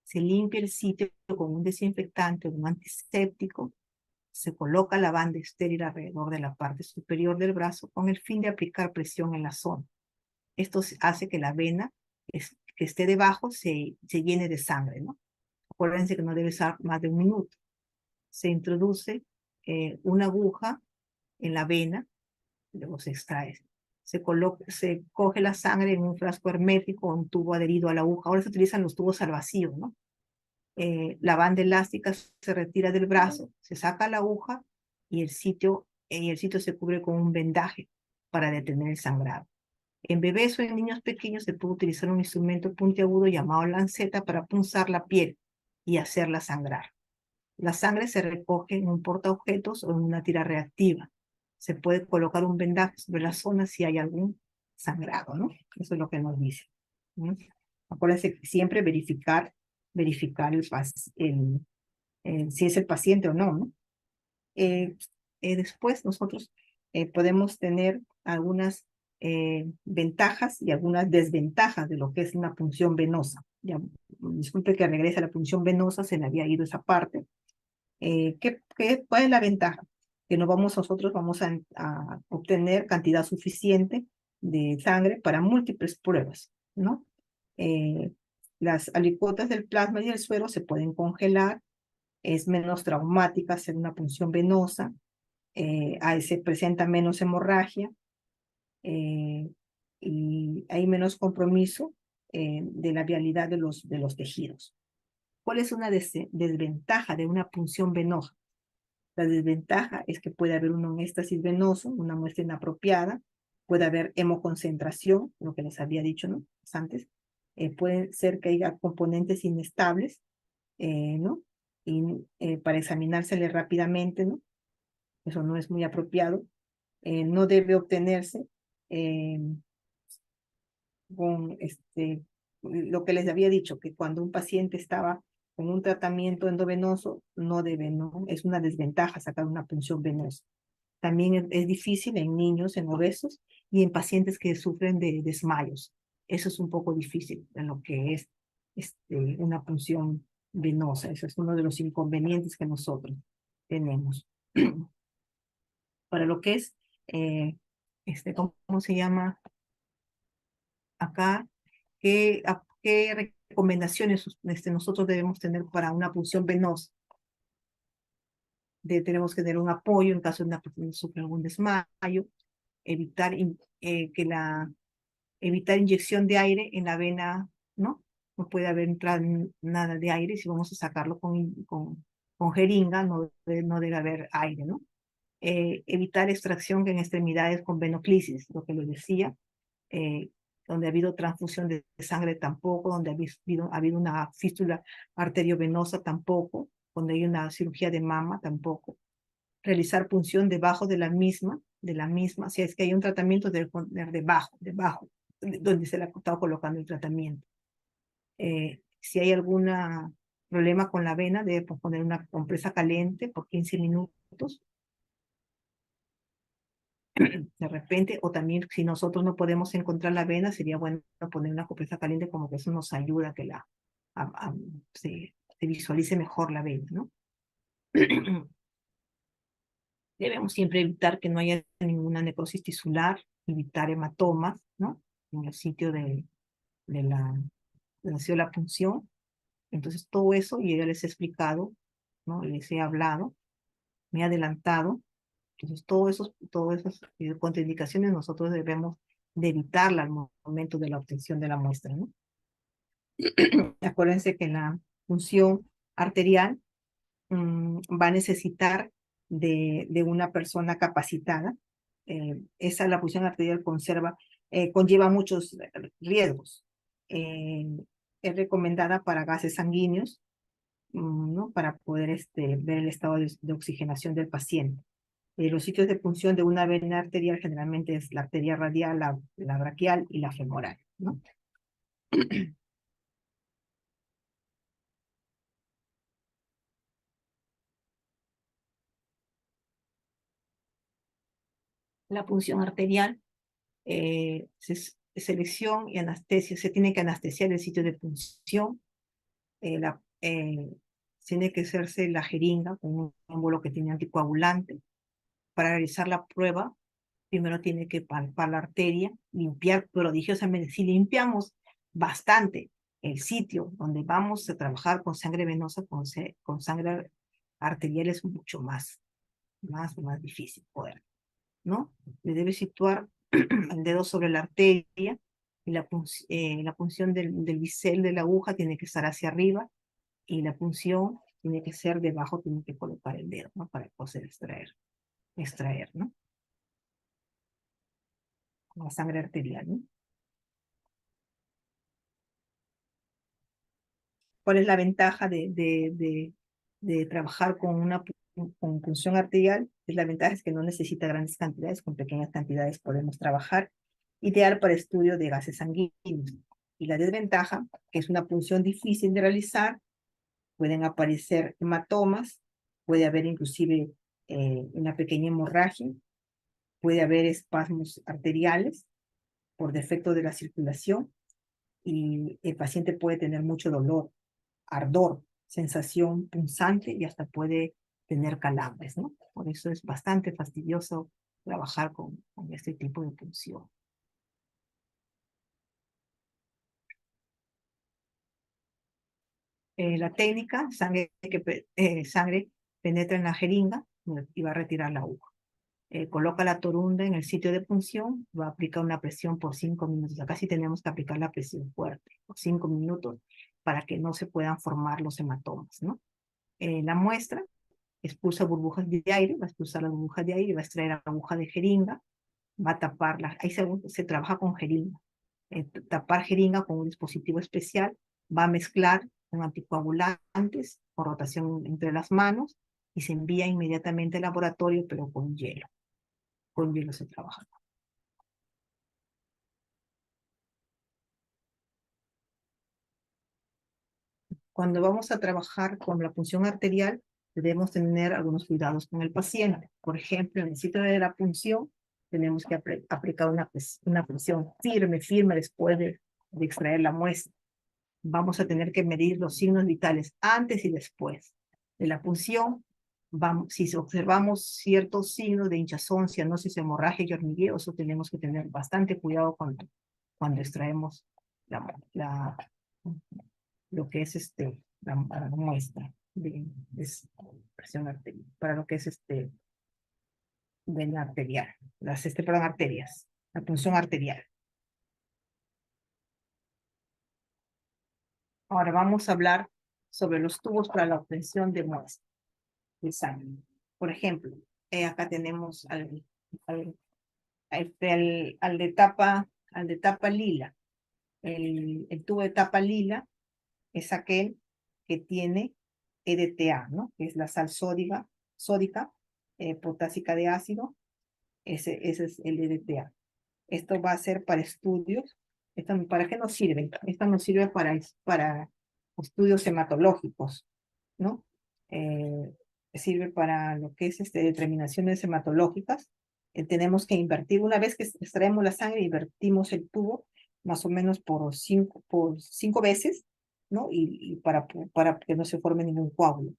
Se limpia el sitio con un desinfectante o un antiséptico. Se coloca la banda estéril alrededor de la parte superior del brazo con el fin de aplicar presión en la zona. Esto hace que la vena que esté debajo se llene de sangre, ¿no? Acuérdense que no debe ser más de 1 minuto. Se introduce una aguja en la vena, luego se extrae. Se coge la sangre en un frasco hermético o un tubo adherido a la aguja. Ahora se utilizan los tubos al vacío, ¿no? La banda elástica se retira del brazo, se saca la aguja y el sitio se cubre con un vendaje para detener el sangrado. En bebés o en niños pequeños se puede utilizar un instrumento puntiagudo llamado lanceta para punzar la piel y hacerla sangrar. La sangre se recoge en un portaobjetos o en una tira reactiva. Se puede colocar un vendaje sobre la zona si hay algún sangrado, ¿no? Eso es lo que nos dice. Acuérdense siempre verificar si es el paciente o no, ¿no? Después nosotros podemos tener algunas ventajas y algunas desventajas de lo que es una punción venosa. Ya, disculpe que regrese a la punción venosa, se me había ido esa parte. ¿Cuál es la ventaja? Que nosotros vamos a obtener cantidad suficiente de sangre para múltiples pruebas, ¿no? Las alicuotas del plasma y el suero se pueden congelar, es menos traumática hacer una punción venosa, ahí se presenta menos hemorragia, y hay menos compromiso de la vialidad de los tejidos. ¿Cuál es una desventaja de una punción venosa? La desventaja es que puede haber un éxtasis venoso, una muestra inapropiada, puede haber hemoconcentración, lo que les había dicho, ¿no? Antes. Puede ser que haya componentes inestables, ¿no? Y para examinársele rápidamente, ¿no? Eso no es muy apropiado. No debe obtenerse con lo que les había dicho, que cuando un paciente estaba con un tratamiento endovenoso, no debe, no, es una desventaja sacar una punción venosa. También es difícil en niños, en obesos y en pacientes que sufren de desmayos. Eso es un poco difícil en lo que es una punción venosa. Eso es uno de los inconvenientes que nosotros tenemos. Para lo que es, ¿cómo se llama acá? ¿Qué recomendaciones nosotros debemos tener para una punción venosa? Tenemos que tener un apoyo en caso de una persona que sufre algún desmayo, evitar, evitar inyección de aire en la vena, ¿no? No puede haber entrado nada de aire. Si vamos a sacarlo con jeringa, no debe haber aire, ¿no? Evitar extracción en extremidades con venoclisis, lo que les decía, donde ha habido transfusión de sangre tampoco, donde ha habido una fístula arteriovenosa tampoco, donde hay una cirugía de mama tampoco. Realizar punción debajo de la misma, si es que hay un tratamiento, debe poner debajo, donde se le ha estado colocando el tratamiento. Si hay algún problema con la vena, debe poner una compresa caliente por 15 minutos. De repente, o también si nosotros no podemos encontrar la vena, sería bueno poner una compresa caliente, como que eso nos ayuda a que se visualice mejor la vena, ¿no? Debemos siempre evitar que no haya ninguna necrosis tisular, evitar hematomas, ¿no? En el sitio de la punción. Entonces, todo eso yo ya les he explicado, ¿no? Les he hablado, me he adelantado. Entonces, todas esas contraindicaciones nosotros debemos de evitarla al momento de la obtención de la muestra, ¿no? Acuérdense que la punción arterial va a necesitar de una persona capacitada. La punción arterial conlleva muchos riesgos. Es recomendada para gases sanguíneos, ¿no? Para poder ver el estado de oxigenación del paciente. Los sitios de punción de una vena arterial generalmente es la arteria radial, la braquial y la femoral, ¿no? La punción arterial, selección y anestesia, se tiene que anestesiar el sitio de punción, tiene que hacerse la jeringa con un émbolo que tiene anticoagulante. Para realizar la prueba, primero tiene que palpar la arteria, limpiar prodigiosamente. Si limpiamos bastante el sitio donde vamos a trabajar con sangre venosa, con sangre arterial, es mucho más difícil poder, ¿no? Le debe situar el dedo sobre la arteria y la punción del bisel de la aguja tiene que estar hacia arriba y la punción tiene que ser debajo, tiene que colocar el dedo, ¿no? Para poder extraer, ¿no? Con la sangre arterial, ¿no? ¿Cuál es la ventaja de trabajar con punción arterial? La ventaja es que no necesita grandes cantidades, con pequeñas cantidades podemos trabajar, ideal para estudio de gases sanguíneos. Y la desventaja, que es una punción difícil de realizar, pueden aparecer hematomas, puede haber inclusive una pequeña hemorragia, puede haber espasmos arteriales por defecto de la circulación y el paciente puede tener mucho dolor, ardor, sensación punzante y hasta puede tener calambres, ¿no? Por eso es bastante fastidioso trabajar con este tipo de punción. La técnica, sangre penetra en la jeringa y va a retirar la aguja. Coloca la torunda en el sitio de punción, va a aplicar una presión por 5 minutos. Acá sí tenemos que aplicar la presión fuerte, por 5 minutos, para que no se puedan formar los hematomas, ¿no? La muestra expulsa burbujas de aire, va a expulsar las burbujas de aire, va a extraer la aguja de jeringa, va a taparla. Ahí se trabaja con jeringa. Tapar jeringa con un dispositivo especial, va a mezclar con anticoagulantes, con rotación entre las manos, y se envía inmediatamente al laboratorio, pero con hielo. Con hielo se trabaja. cuando vamos a trabajar con la punción arterial, debemos tener algunos cuidados con el paciente. Por ejemplo, en el sitio de la punción, tenemos que aplicar una presión firme después de extraer la muestra. Vamos a tener que medir los signos vitales antes y después de la punción. Si observamos ciertos signos de hinchazón, cianosis, hemorragia y hormigueo, eso tenemos que tener bastante cuidado cuando extraemos lo que es la muestra de presión arterial, para lo que es vena arterial, perdón, arterias, la punción arterial. Ahora vamos a hablar sobre los tubos para la obtención de muestra de sangre. Por ejemplo, acá tenemos al de tapa lila. El tubo de tapa lila es aquel que tiene EDTA, ¿no? Que es la sal sódica, potásica de ácido. Ese es el EDTA. Esto va a ser para estudios. ¿Para qué nos sirve? Esto nos sirve para estudios hematológicos, ¿no? Sirve para lo que es determinaciones hematológicas. Tenemos que invertir, una vez que extraemos la sangre, invertimos el tubo más o menos por cinco veces, ¿no? Y para que no se forme ningún coágulo.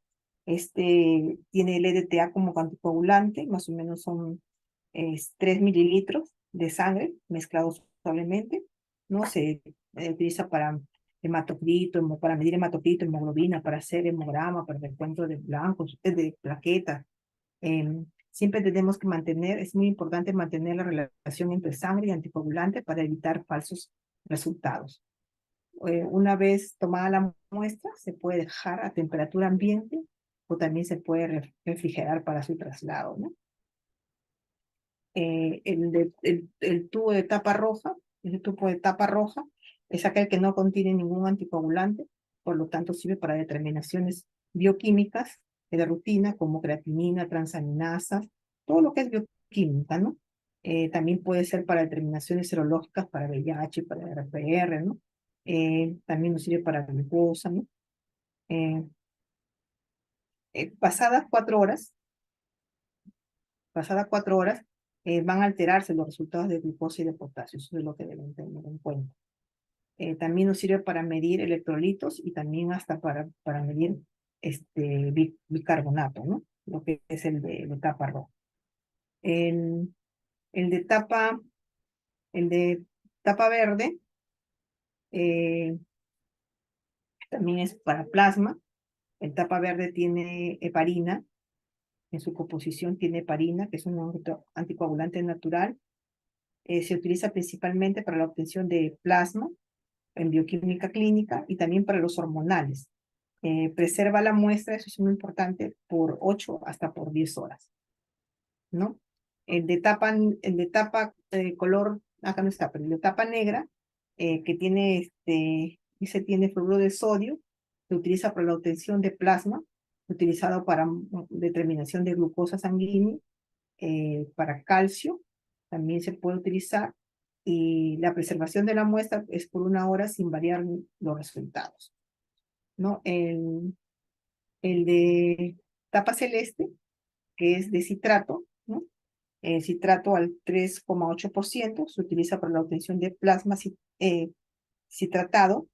Tiene el EDTA como anticoagulante, más o menos son 3 mililitros de sangre mezclados suavemente, ¿no? Se utiliza para hematocrito, para medir hematocrito, hemoglobina, para hacer hemograma, para el encuentro de blancos, de plaquetas. Siempre tenemos que es muy importante mantener la relación entre sangre y anticoagulante para evitar falsos resultados. Una vez tomada la muestra, se puede dejar a temperatura ambiente o también se puede refrigerar para su traslado, ¿no? El tubo de tapa roja, el tubo de tapa roja es aquel que no contiene ningún anticoagulante, por lo tanto sirve para determinaciones bioquímicas de rutina como creatinina, transaminasas, todo lo que es bioquímica, ¿no? También puede ser para determinaciones serológicas para VIH, para RPR, ¿no? También nos sirve para glucosa, ¿no? Pasadas 4 horas, van a alterarse los resultados de glucosa y de potasio. Eso es lo que deben tener en cuenta. También nos sirve para medir electrolitos y también hasta para medir bicarbonato, ¿no? Lo que es el de tapa roja. El de tapa verde también es para plasma. El tapa verde tiene heparina. En su composición tiene heparina, que es un anticoagulante natural. Se utiliza principalmente para la obtención de plasma en bioquímica clínica y también para los hormonales. Preserva la muestra, eso es muy importante, por 8 hasta por 10 horas, ¿no? El de tapa color, acá no está, pero el de tapa negra, que tiene tiene fluoruro de sodio, se utiliza para la obtención de plasma, utilizado para determinación de glucosa sanguínea, para calcio, también se puede utilizar, y la preservación de la muestra es por 1 hora sin variar los resultados, ¿no? El de tapa celeste, que es de citrato, ¿no? El citrato al 3,8% se utiliza para la obtención de plasma citratado,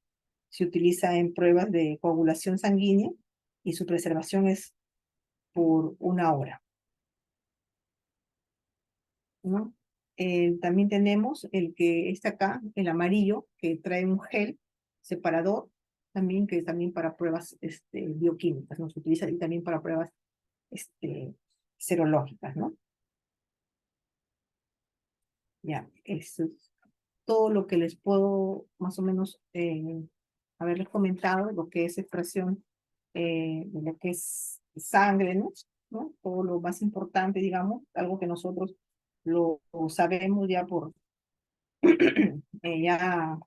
se utiliza en pruebas de coagulación sanguínea y su preservación es por 1 hora, ¿no? También tenemos el que está acá, el amarillo, que trae un gel separador, también, que es también para pruebas bioquímicas, ¿no? Se utiliza y también para pruebas serológicas, ¿no? Ya, eso es todo lo que les puedo más o menos haberles comentado, lo que es extracción de lo que es sangre, ¿no? Todo lo más importante, digamos, algo que nosotros lo sabemos ya ya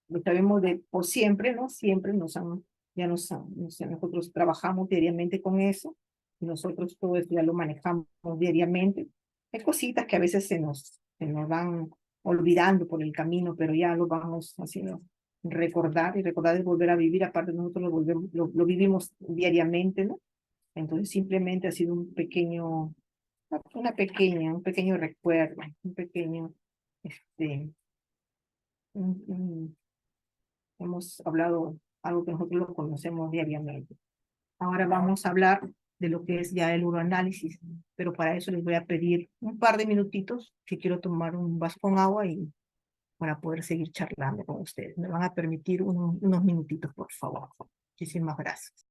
lo sabemos por siempre, ¿no? Siempre nosotros trabajamos diariamente con eso, y nosotros todo esto ya lo manejamos diariamente. Hay cositas que a veces se nos van olvidando por el camino, pero ya lo vamos haciendo recordar, y recordar es volver a vivir, aparte nosotros lo vivimos diariamente, ¿no? Entonces simplemente ha sido un pequeño recuerdo, un pequeño, este, hemos hablado algo que nosotros lo conocemos diariamente. Ahora vamos a hablar de lo que es ya el uroanálisis, pero para eso les voy a pedir un par de minutitos, que quiero tomar un vaso con agua y para poder seguir charlando con ustedes. Me van a permitir unos minutitos, por favor. Muchísimas gracias.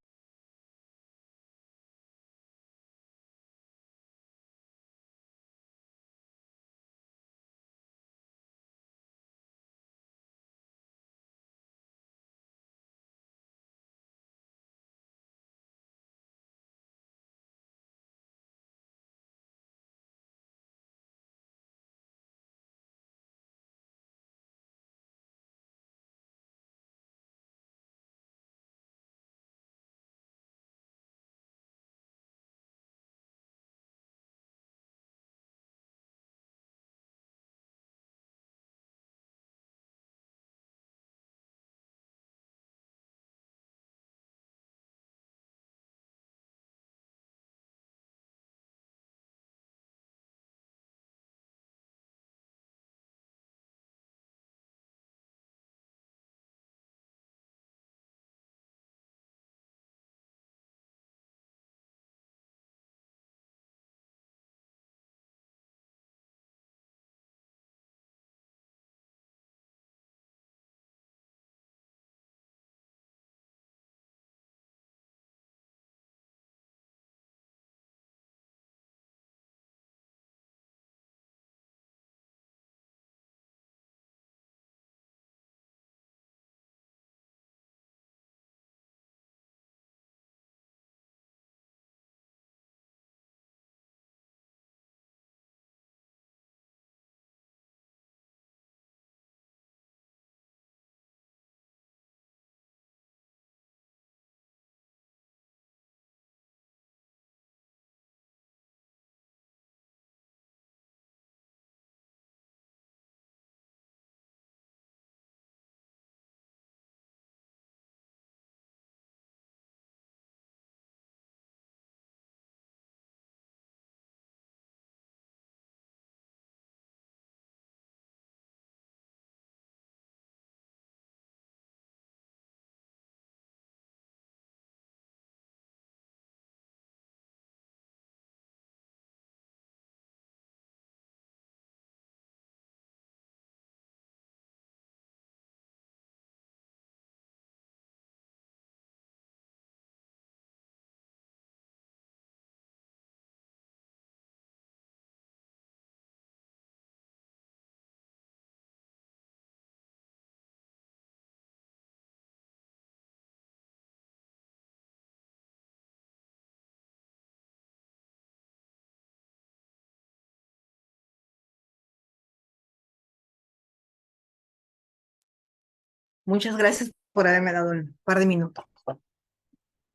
Muchas gracias por haberme dado un par de minutos.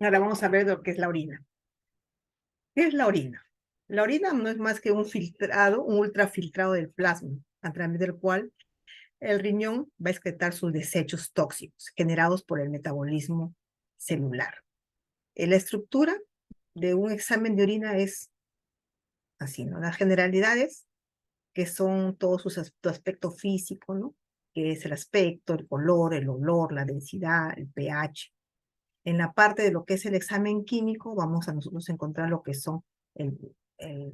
Ahora vamos a ver lo que es la orina. ¿Qué es la orina? La orina no es más que un filtrado, un ultrafiltrado del plasma, a través del cual el riñón va a excretar sus desechos tóxicos generados por el metabolismo celular. La estructura de un examen de orina es así, ¿no? Las generalidades, que son todo su aspecto físico, ¿no? Que es el aspecto, el color, el olor, la densidad, el pH. En la parte de lo que es el examen químico, vamos a nosotros encontrar lo que son el, el,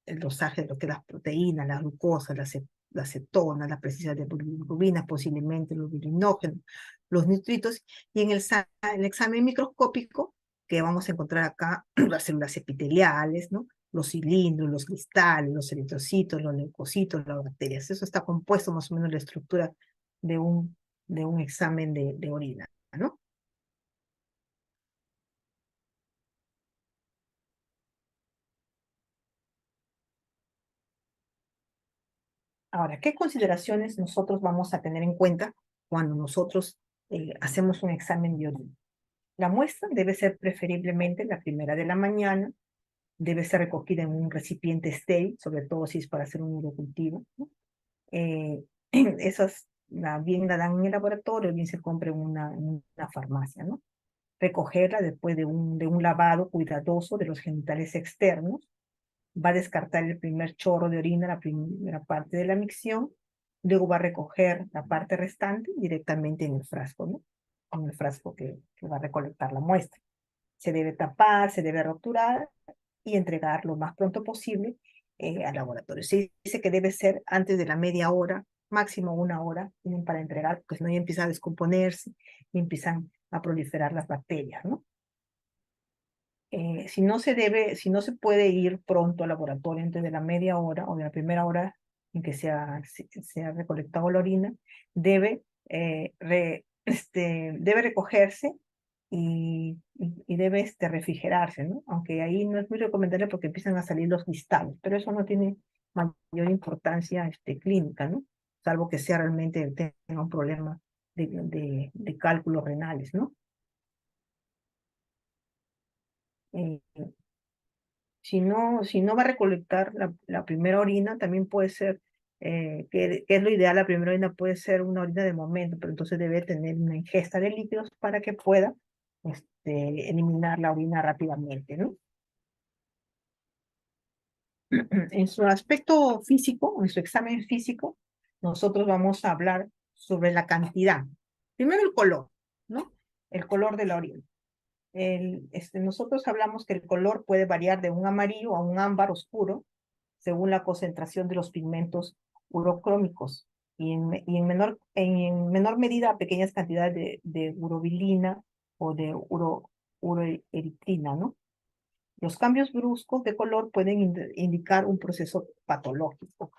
el dosaje de lo que es las proteínas, la glucosa, la acetona, la presencia de bilirrubina, posiblemente los bilinógenos, los nitritos, y en el examen microscópico, que vamos a encontrar acá las células epiteliales, ¿no? Los cilindros, los cristales, los eritrocitos, los leucocitos, las bacterias. Eso está compuesto más o menos la estructura de un examen de orina, ¿no? Ahora, ¿qué consideraciones nosotros vamos a tener en cuenta cuando nosotros hacemos un examen de orina? La muestra debe ser preferiblemente la primera de la mañana, debe ser recogida en un recipiente estéril, sobre todo si es para hacer un urocultivo, ¿no? Esas bien la dan en el laboratorio, bien se compra en una farmacia, ¿no? Recogerla después de un lavado cuidadoso de los genitales externos, va a descartar el primer chorro de orina, la primera parte de la micción, luego va a recoger la parte restante directamente en el frasco, ¿no? En el frasco que va a recolectar la muestra. Se debe tapar, se debe roturar y entregar lo más pronto posible al laboratorio. Se dice que debe ser antes de la media hora, máximo una hora, tienen para entregar, porque si no ya empieza a descomponerse y empiezan a proliferar las bacterias, ¿no? Si no se puede ir pronto al laboratorio antes de la media hora o de la primera hora en que se ha recolectado la orina, debe recogerse y debe refrigerarse, ¿no? Aunque ahí no es muy recomendable porque empiezan a salir los cristales, pero eso no tiene mayor importancia clínica, ¿no? Salvo que sea realmente tenga un problema de cálculos renales, ¿no? Eh, si no va a recolectar la primera orina, también puede ser, que es lo ideal, la primera orina puede ser una orina de momento, pero entonces debe tener una ingesta de líquidos para que pueda eliminar la orina rápidamente, ¿no? En su aspecto físico, en su examen físico, nosotros vamos a hablar sobre la cantidad. Primero el color, ¿no? El color de la orina. Nosotros hablamos que el color puede variar de un amarillo a un ámbar oscuro según la concentración de los pigmentos urocrómicos y en menor medida pequeñas cantidades de urobilina o de uroeritrina, ¿no? Los cambios bruscos de color pueden indicar un proceso patológico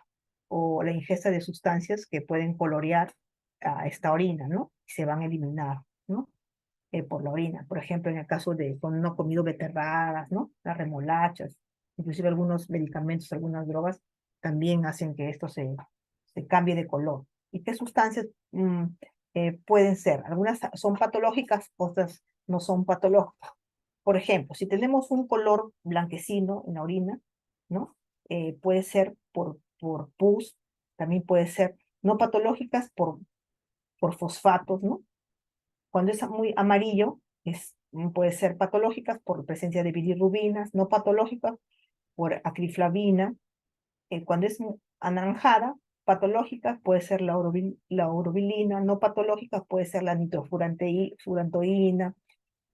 o la ingesta de sustancias que pueden colorear a esta orina, ¿no? Y se van a eliminar, ¿no? Por la orina. Por ejemplo, en el caso de cuando uno ha comido beterragas, ¿no? Las remolachas, inclusive algunos medicamentos, algunas drogas, también hacen que esto se cambie de color. ¿Y qué sustancias pueden ser? Algunas son patológicas, otras no son patológicas. Por ejemplo, si tenemos un color blanquecino en la orina, ¿no? Puede ser por pus, también puede ser no patológicas por fosfatos, ¿no? Cuando es muy amarillo, puede ser patológicas por presencia de bilirrubinas, no patológicas por acriflavina. Cuando es anaranjada, patológica puede ser la urobilina, no patológica puede ser la nitrofurantoína,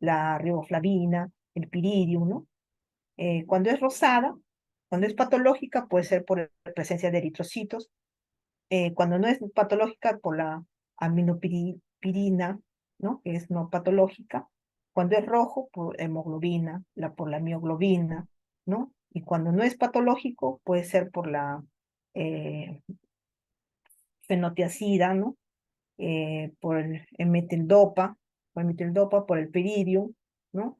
la riboflavina, el piridium, ¿no? Cuando es rosada, cuando es patológica puede ser por presencia de eritrocitos. Cuando no es patológica por la aminopirina, ¿no? Que es no patológica. Cuando es rojo, por hemoglobina, por la mioglobina, ¿no? Y cuando no es patológico, puede ser por la fenotiacida, ¿no? Por el metildopa, por el piridium, ¿no?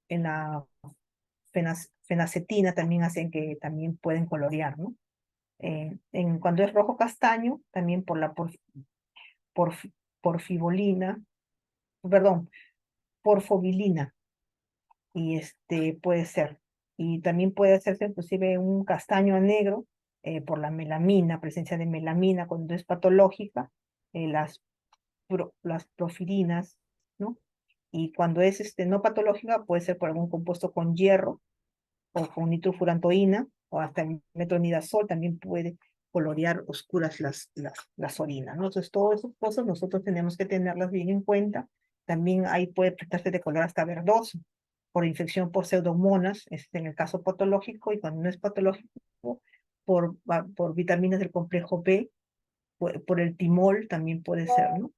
En la fenacetina también hacen que también pueden colorear, ¿no? Cuando es rojo castaño, también por la porfibolina, perdón, porfobilina, y puede ser. Y también puede hacerse inclusive un castaño a negro por la melamina, presencia de melamina cuando es patológica, las profilinas, ¿no? Y cuando es no patológica puede ser por algún compuesto con hierro o con nitrofurantoína o hasta el metronidazol también puede colorear oscuras las orinas, ¿no? Entonces, todas esas cosas nosotros tenemos que tenerlas bien en cuenta. También ahí puede prestarse de color hasta verdoso por infección por pseudomonas, en el caso patológico, y cuando no es patológico, por vitaminas del complejo B, por el timol también puede ser, ¿no?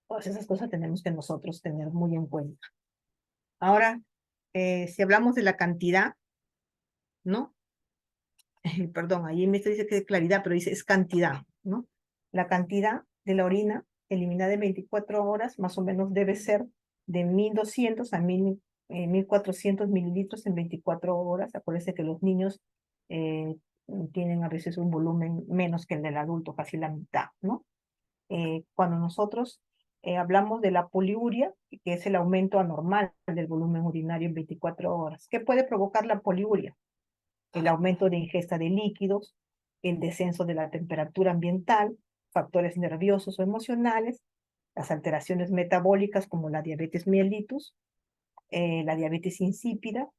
Todas esas cosas tenemos que nosotros tener muy en cuenta. Ahora, si hablamos de la cantidad, ¿no? Perdón, ahí me dice que es claridad, pero dice es cantidad, ¿no? La cantidad de la orina eliminada en 24 horas más o menos debe ser de 1.200 a 1.400 mililitros en 24 horas. Acuérdense que los niños tienen a veces un volumen menos que el del adulto, casi la mitad, ¿no? Cuando nosotros hablamos de la poliuria, que es el aumento anormal del volumen urinario en 24 horas. ¿Qué puede provocar la poliuria? El aumento de ingesta de líquidos, el descenso de la temperatura ambiental, factores nerviosos o emocionales, las alteraciones metabólicas como la diabetes mellitus, la diabetes insípida,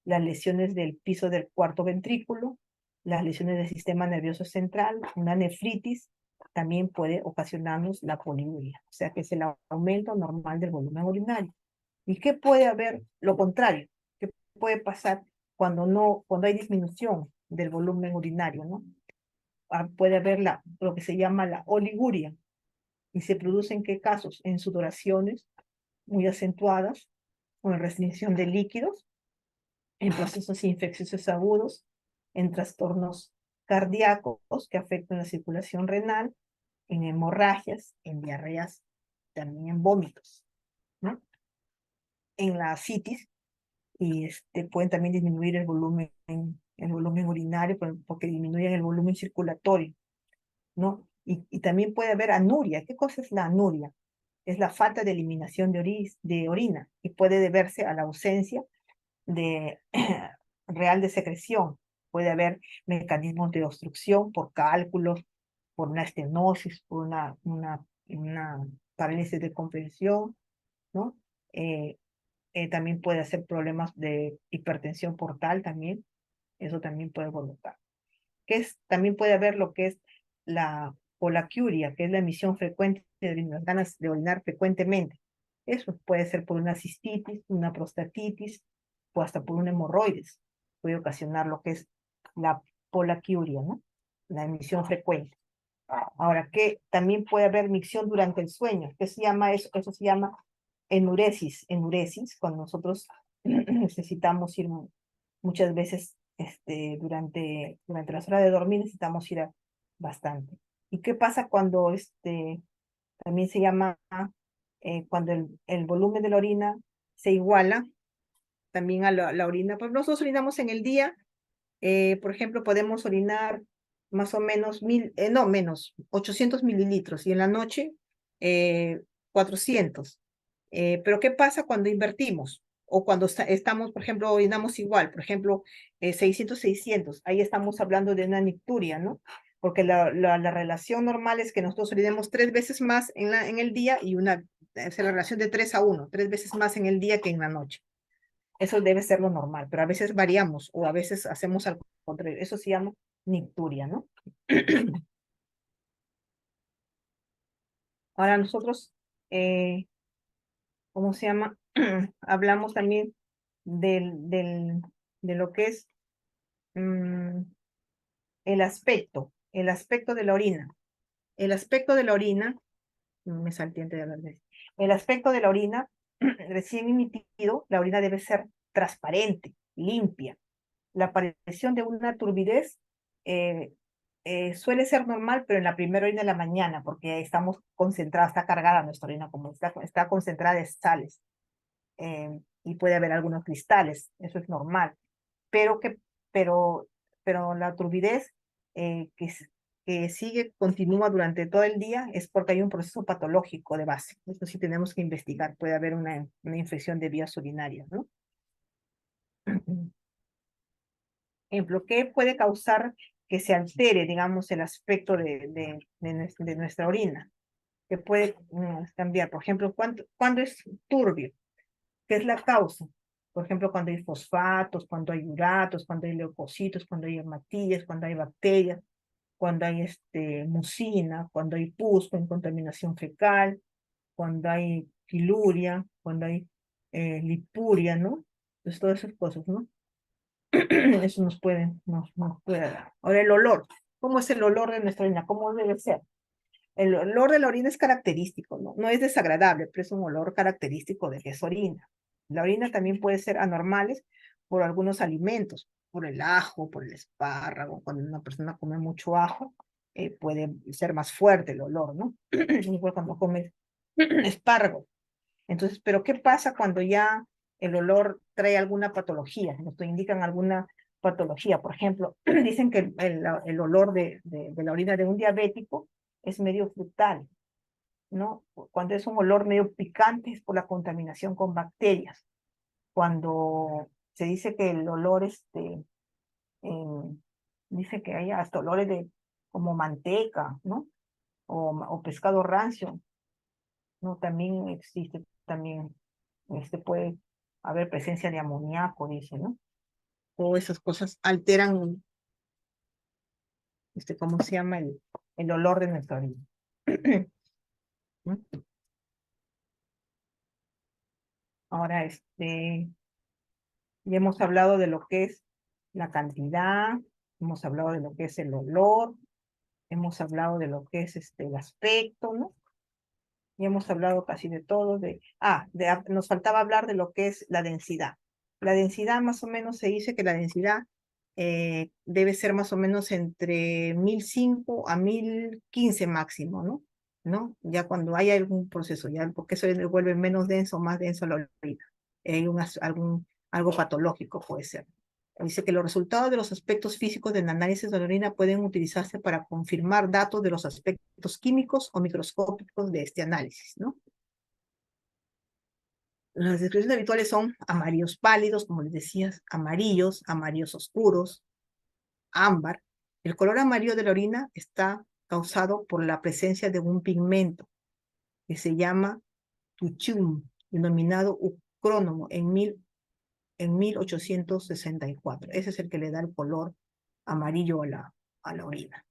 las lesiones del piso del cuarto ventrículo, las lesiones del sistema nervioso central, una nefritis, también puede ocasionarnos la poliuria, o sea que es el aumento normal del volumen urinario. ¿Y qué puede haber? Lo contrario, ¿qué puede pasar cuando hay disminución del volumen urinario, ¿no? Puede haber lo que se llama la oliguria. ¿Y se produce en qué casos? En sudoraciones muy acentuadas, o en restricción de líquidos, en procesos infecciosos agudos, en trastornos cardíacos que afectan la circulación renal, en hemorragias, en diarreas, también en vómitos, ¿no? En la citis, y pueden también disminuir el volumen urinario porque disminuyen el volumen circulatorio, ¿no? Y también puede haber anuria. ¿Qué cosa es la anuria? Es la falta de eliminación de orina y puede deberse a la ausencia de real de secreción. Puede haber mecanismos de obstrucción por cálculos, por una estenosis, por una parálisis de comprensión, ¿no? También puede hacer problemas de hipertensión portal también. Eso también puede provocar. También puede haber lo que es la polaquiuria, que es la emisión frecuente de las ganas de orinar frecuentemente. Eso puede ser por una cistitis, una prostatitis o hasta por un hemorroides. Puede ocasionar lo que es la polaquiuria, ¿no? La emisión frecuente. Ahora, que también puede haber micción durante el sueño. ¿Qué se llama eso? Eso se llama enuresis, cuando nosotros necesitamos ir muchas veces durante las horas de dormir necesitamos ir bastante. ¿Y qué pasa cuando también se llama cuando el volumen de la orina se iguala también a la orina? Pues nosotros orinamos en el día, por ejemplo, podemos orinar más o menos 800 mililitros y en la noche 400. Pero ¿qué pasa cuando invertimos? O cuando estamos, por ejemplo, orinamos igual, por ejemplo, 600. Ahí estamos hablando de una nicturia, ¿no? Porque la relación normal es que nosotros orinemos 3 veces más en el día y es la relación de 3:1, 3 veces más en el día que en la noche. Eso debe ser lo normal, pero a veces variamos o a veces hacemos algo contrario. Eso se llama nicturia, ¿no? Ahora nosotros, ¿cómo se llama? Hablamos también de lo que es el aspecto de la orina. El aspecto de la orina, me salté antes de hablar de eso. El aspecto de la orina, recién emitido, la orina debe ser transparente, limpia. La aparición de una turbidez suele ser normal, pero en la primera orina de la mañana, porque estamos concentrados, está cargada nuestra orina, como está concentrada de sales. Y puede haber algunos cristales, eso es normal. Pero, pero la turbidez que continúa durante todo el día es porque hay un proceso patológico de base. Esto sí tenemos que investigar. Puede haber una infección de vías urinarias, ¿no? Ejemplo, ¿qué puede causar que se altere, digamos, el aspecto de nuestra orina? Que puede cambiar. Por ejemplo, ¿cuándo es turbio? ¿Qué es la causa? Por ejemplo, cuando hay fosfatos, cuando hay uratos, cuando hay leucocitos, cuando hay hematías, cuando hay bacterias, cuando hay mucina, cuando hay pus con contaminación fecal, cuando hay filuria, cuando hay lipuria, ¿no? Entonces, todas esas cosas, ¿no? Eso nos puede dar. Ahora, el olor. ¿Cómo es el olor de nuestra orina? ¿Cómo debe ser? El olor de la orina es característico, ¿no? No es desagradable, pero es un olor característico de que es orina. La orina también puede ser anormales por algunos alimentos, por el ajo, por el espárrago. Cuando una persona come mucho ajo, puede ser más fuerte el olor, ¿no? Igual cuando come espárrago. Entonces, pero ¿qué pasa cuando ya el olor trae alguna patología? Nos indican alguna patología. Por ejemplo, dicen que el olor de la orina de un diabético es medio frutal, ¿no? Cuando es un olor medio picante es por la contaminación con bacterias. Cuando se dice que el olor Dice que hay hasta olores de como manteca, ¿no? O pescado rancio, ¿no? También existe, también puede haber presencia de amoníaco, dice, ¿no? Todas esas cosas alteran, ¿cómo se llama? El olor de nuestra orina. ¿No? Ahora, ya hemos hablado de lo que es la cantidad, hemos hablado de lo que es el olor, hemos hablado de lo que es el aspecto, ¿no? Ya hemos hablado casi de todo. Nos faltaba hablar de lo que es la densidad. La densidad más o menos se dice que la densidad debe ser más o menos entre 1005 a 1015 máximo, ¿no? ¿No? Ya cuando hay algún proceso, ya porque eso le vuelve menos denso o más denso la orina. Hay algo patológico puede ser. Dice que los resultados de los aspectos físicos del análisis de la orina pueden utilizarse para confirmar datos de los aspectos químicos o microscópicos de este análisis, ¿no? Las descripciones habituales son amarillos pálidos, como les decías, amarillos oscuros, ámbar. El color amarillo de la orina está causado por la presencia de un pigmento que se llama tuchum, denominado ucrónomo en 1864. Ese es el que le da el color amarillo a la orina.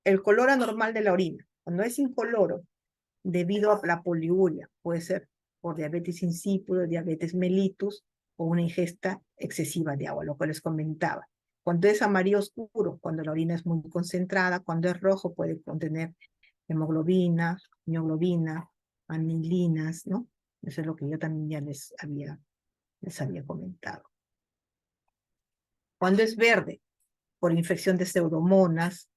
El color anormal de la orina, cuando es incoloro, debido a la poliuria, puede ser por diabetes insípido, diabetes mellitus o una ingesta excesiva de agua, lo que les comentaba. Cuando es amarillo oscuro, cuando la orina es muy concentrada, cuando es rojo puede contener hemoglobina, mioglobina, anilinas, ¿no? Eso es lo que yo también ya les había comentado. Cuando es verde, por infección de pseudomonas,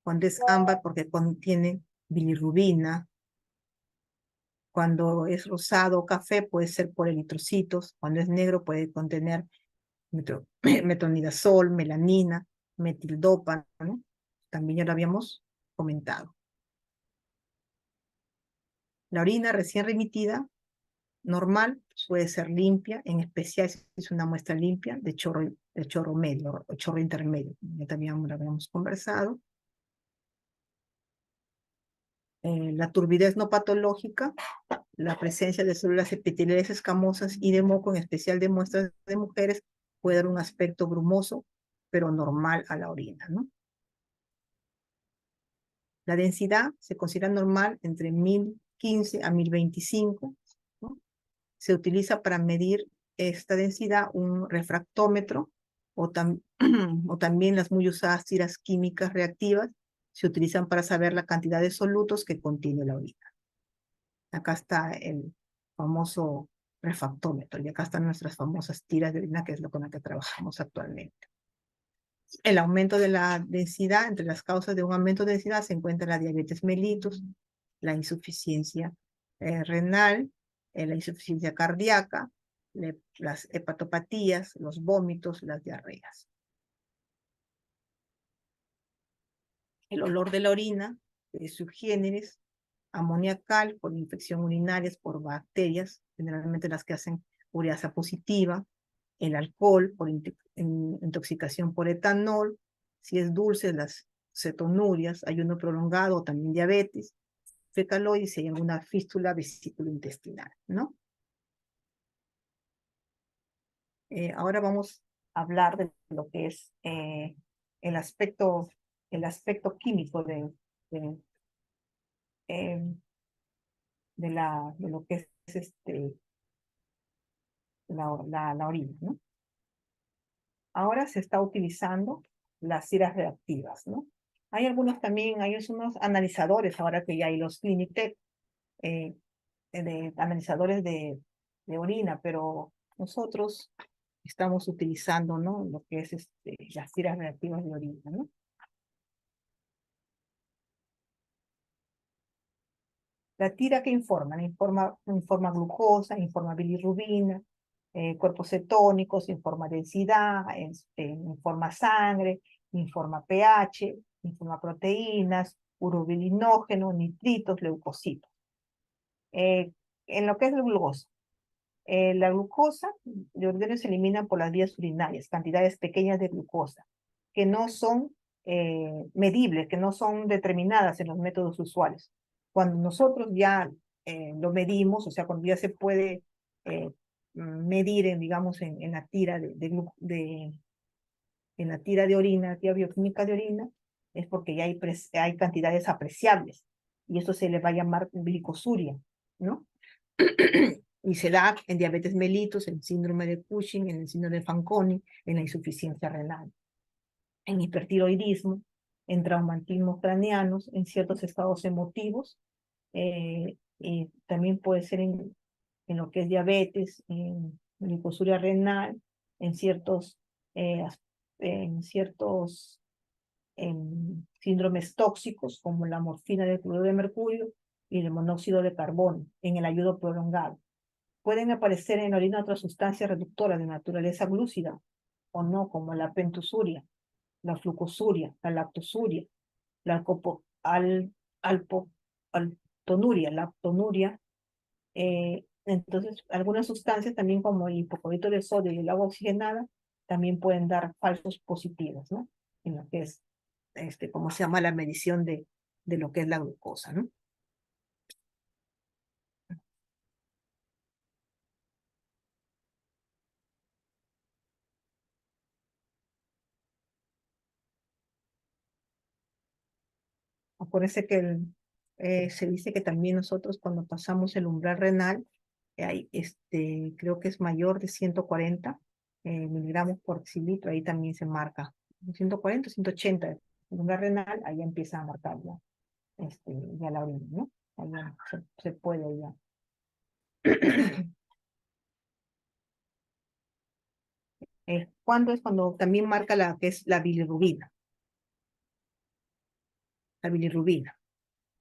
cuando es ámbar porque contiene bilirrubina, cuando es rosado o café puede ser por eritrocitos, cuando es negro puede contener metronidazol, melanina, metildopa, ¿no? También ya lo habíamos comentado. La orina recién remitida, normal, puede ser limpia, en especial si es una muestra limpia de chorro medio o chorro intermedio. Ya también lo habíamos conversado. La turbidez no patológica, la presencia de células epiteliales escamosas y de moco, en especial de muestras de mujeres, puede dar un aspecto brumoso, pero normal a la orina, ¿no? La densidad se considera normal entre 1015 a 1025, ¿no? Se utiliza para medir esta densidad un refractómetro o también las muy usadas tiras químicas reactivas se utilizan para saber la cantidad de solutos que contiene la orina. Acá está el famoso refractómetro y acá están nuestras famosas tiras de orina, que es lo con la que trabajamos actualmente. El aumento de la densidad, entre las causas de un aumento de densidad se encuentra la diabetes mellitus, la insuficiencia renal, la insuficiencia cardíaca, las hepatopatías, los vómitos, las diarreas. El olor de la orina, subgéneres, amoniacal por infección urinarias por bacterias, generalmente las que hacen ureasa positiva, el alcohol por intoxicación por etanol, si es dulce, las cetonurias, ayuno prolongado, también diabetes, fecaloides, si hay alguna fístula vesículo-intestinal, ¿no? Ahora vamos a hablar de lo que es el aspecto químico de lo que es la orina, ¿no? Ahora se está utilizando las ciras reactivas, ¿no? Hay algunos también, hay unos analizadores, ahora que ya hay los Clinitec, analizadores de orina, pero nosotros estamos utilizando, ¿no? Lo que es las tiras reactivas de orina, ¿no? La tira que informa glucosa, informa bilirrubina, cuerpos cetónicos, informa densidad, informa sangre, informa pH, informa proteínas, urobilinógeno, nitritos, leucocitos. En lo que es el glucosa, La glucosa de ordinario se elimina por las vías urinarias, cantidades pequeñas de glucosa, que no son medibles, que no son determinadas en los métodos usuales. Cuando nosotros ya lo medimos, o sea, cuando ya se puede medir, digamos, en la tira en la tira de orina, tira bioquímica de orina, es porque ya hay cantidades apreciables, y eso se le va a llamar glicosuria, ¿no? Y se da en diabetes mellitus, en síndrome de Cushing, en el síndrome de Fanconi, en la insuficiencia renal, en hipertiroidismo, en traumatismos craneanos, en ciertos estados emotivos, y también puede ser en lo que es diabetes, en glucosuria renal, en ciertos, eh, en ciertos síndromes tóxicos, como la morfina del cloruro de mercurio y el monóxido de carbono, en el ayuno prolongado. Pueden aparecer en la orina otras sustancias reductoras de naturaleza glúcida o no, como la pentusuria, la flucosuria, la lactosuria, la lactonuria. Entonces, algunas sustancias también como el hipoclorito de sodio y el agua oxigenada también pueden dar falsos positivos, ¿no? En lo que es, ¿cómo se llama? La medición de lo que es la glucosa, ¿no? Acuérdense que se dice que también nosotros cuando pasamos el umbral renal, hay, creo que es mayor de 140 miligramos por decilitro, ahí también se marca 140, 180, el umbral renal, ahí empieza a marcar ya la orina, ¿no? Ahí ya se puede ya. ¿Cuándo es cuando también marca la que es la bilirrubina? La bilirrubina.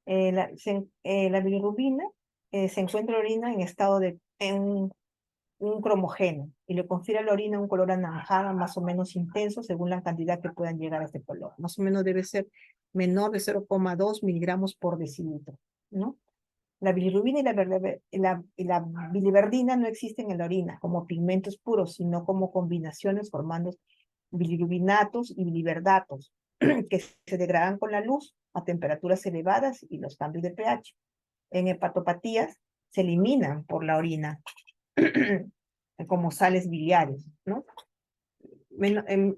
La bilirrubina se encuentra en la orina en estado en un cromogeno y le confiere a la orina un color anaranjado más o menos intenso según la cantidad que puedan llegar a este color. Más o menos debe ser menor de 0,2 miligramos por decilitro, ¿no? La bilirrubina y la biliverdina no existen en la orina como pigmentos puros, sino como combinaciones formando bilirrubinatos y biliverdatos, que se degradan con la luz a temperaturas elevadas y los cambios de pH. En hepatopatías se eliminan por la orina como sales biliares, ¿no?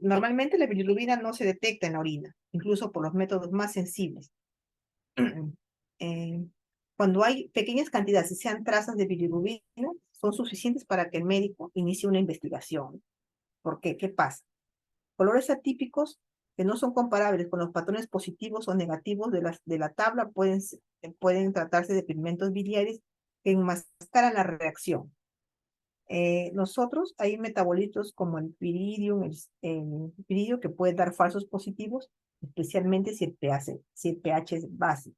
Normalmente la bilirrubina no se detecta en la orina, incluso por los métodos más sensibles. Eh, Cuando hay pequeñas cantidades, si sean trazas de bilirrubina, son suficientes para que el médico inicie una investigación. ¿Por qué? ¿Qué pasa? Colores atípicos que no son comparables con los patrones positivos o negativos de la tabla pueden tratarse de pigmentos biliares que enmascaran la reacción. Nosotros hay metabolitos como el piridium, el piridio, que puede dar falsos positivos, especialmente si el pH es básico,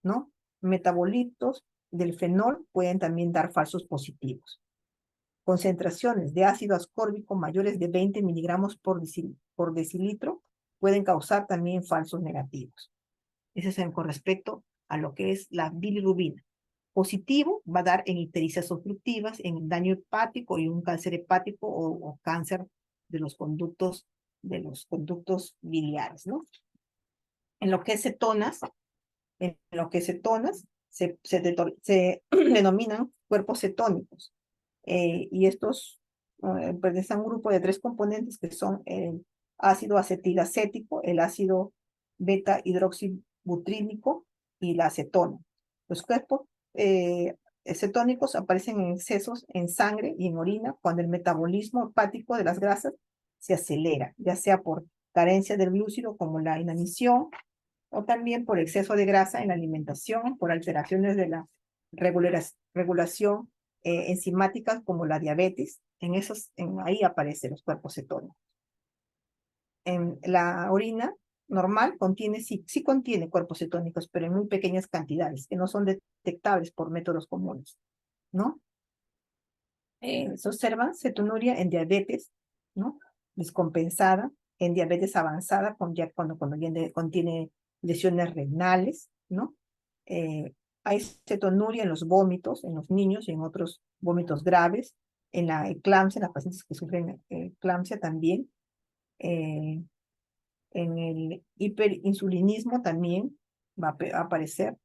¿no? Metabolitos del fenol pueden también dar falsos positivos. Concentraciones de ácido ascórbico mayores de 20 miligramos por decilitro pueden causar también falsos negativos. Eso es con respecto a lo que es la bilirrubina. Positivo va a dar en ictericias obstructivas, en daño hepático y un cáncer hepático o cáncer de los conductos biliares, ¿no? En lo que es cetonas, se denominan cuerpos cetónicos. Y estos pertenecen a un grupo de 3 componentes que son el ácido acetilacético, el ácido beta hidroxibutrílico y la acetona. Los cuerpos cetónicos aparecen en excesos en sangre y en orina cuando el metabolismo hepático de las grasas se acelera, ya sea por carencia del glúcido como la inanición, o también por exceso de grasa en la alimentación, por alteraciones de la regulación enzimáticas como la diabetes. Ahí aparecen los cuerpos cetónicos. En la orina normal sí contiene cuerpos cetónicos, pero en muy pequeñas cantidades, que no son detectables por métodos comunes, ¿no? Se observa cetonuria en diabetes, ¿no? Descompensada, en diabetes avanzada, cuando ya contiene lesiones renales, ¿no? Hay cetonuria en los vómitos, en los niños y en otros vómitos graves, en la eclampsia, en las pacientes que sufren eclampsia también, eh, en el hiperinsulinismo también va a aparecer,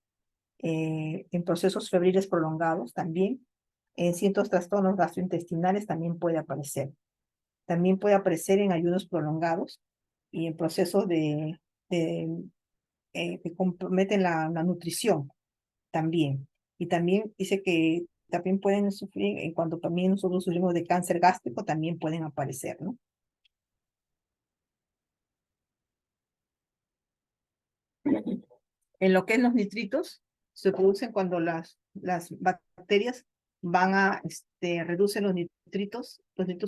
en procesos febriles prolongados también, en ciertos trastornos gastrointestinales también puede aparecer. También puede aparecer en ayunos prolongados y en procesos que comprometen la nutrición también. Y también dice que también pueden sufrir, cuando también nosotros sufrimos de cáncer gástrico, también pueden aparecer, ¿no? En lo que es los nitritos, se producen cuando las bacterias van reducen los nitritos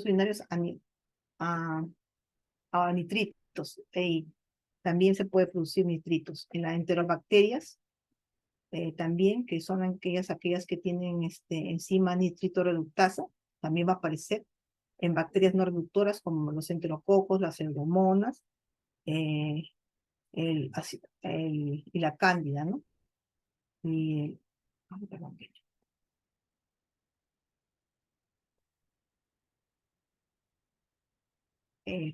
urinarios a, a nitritos. Y también se puede producir nitritos. En las enterobacterias, también, que son aquellas que tienen enzima nitrito reductasa, también va a aparecer en bacterias no reductoras como los enterococos, las pseudomonas, eh, y la cándida, ¿no? Y, ay, perdón, eh,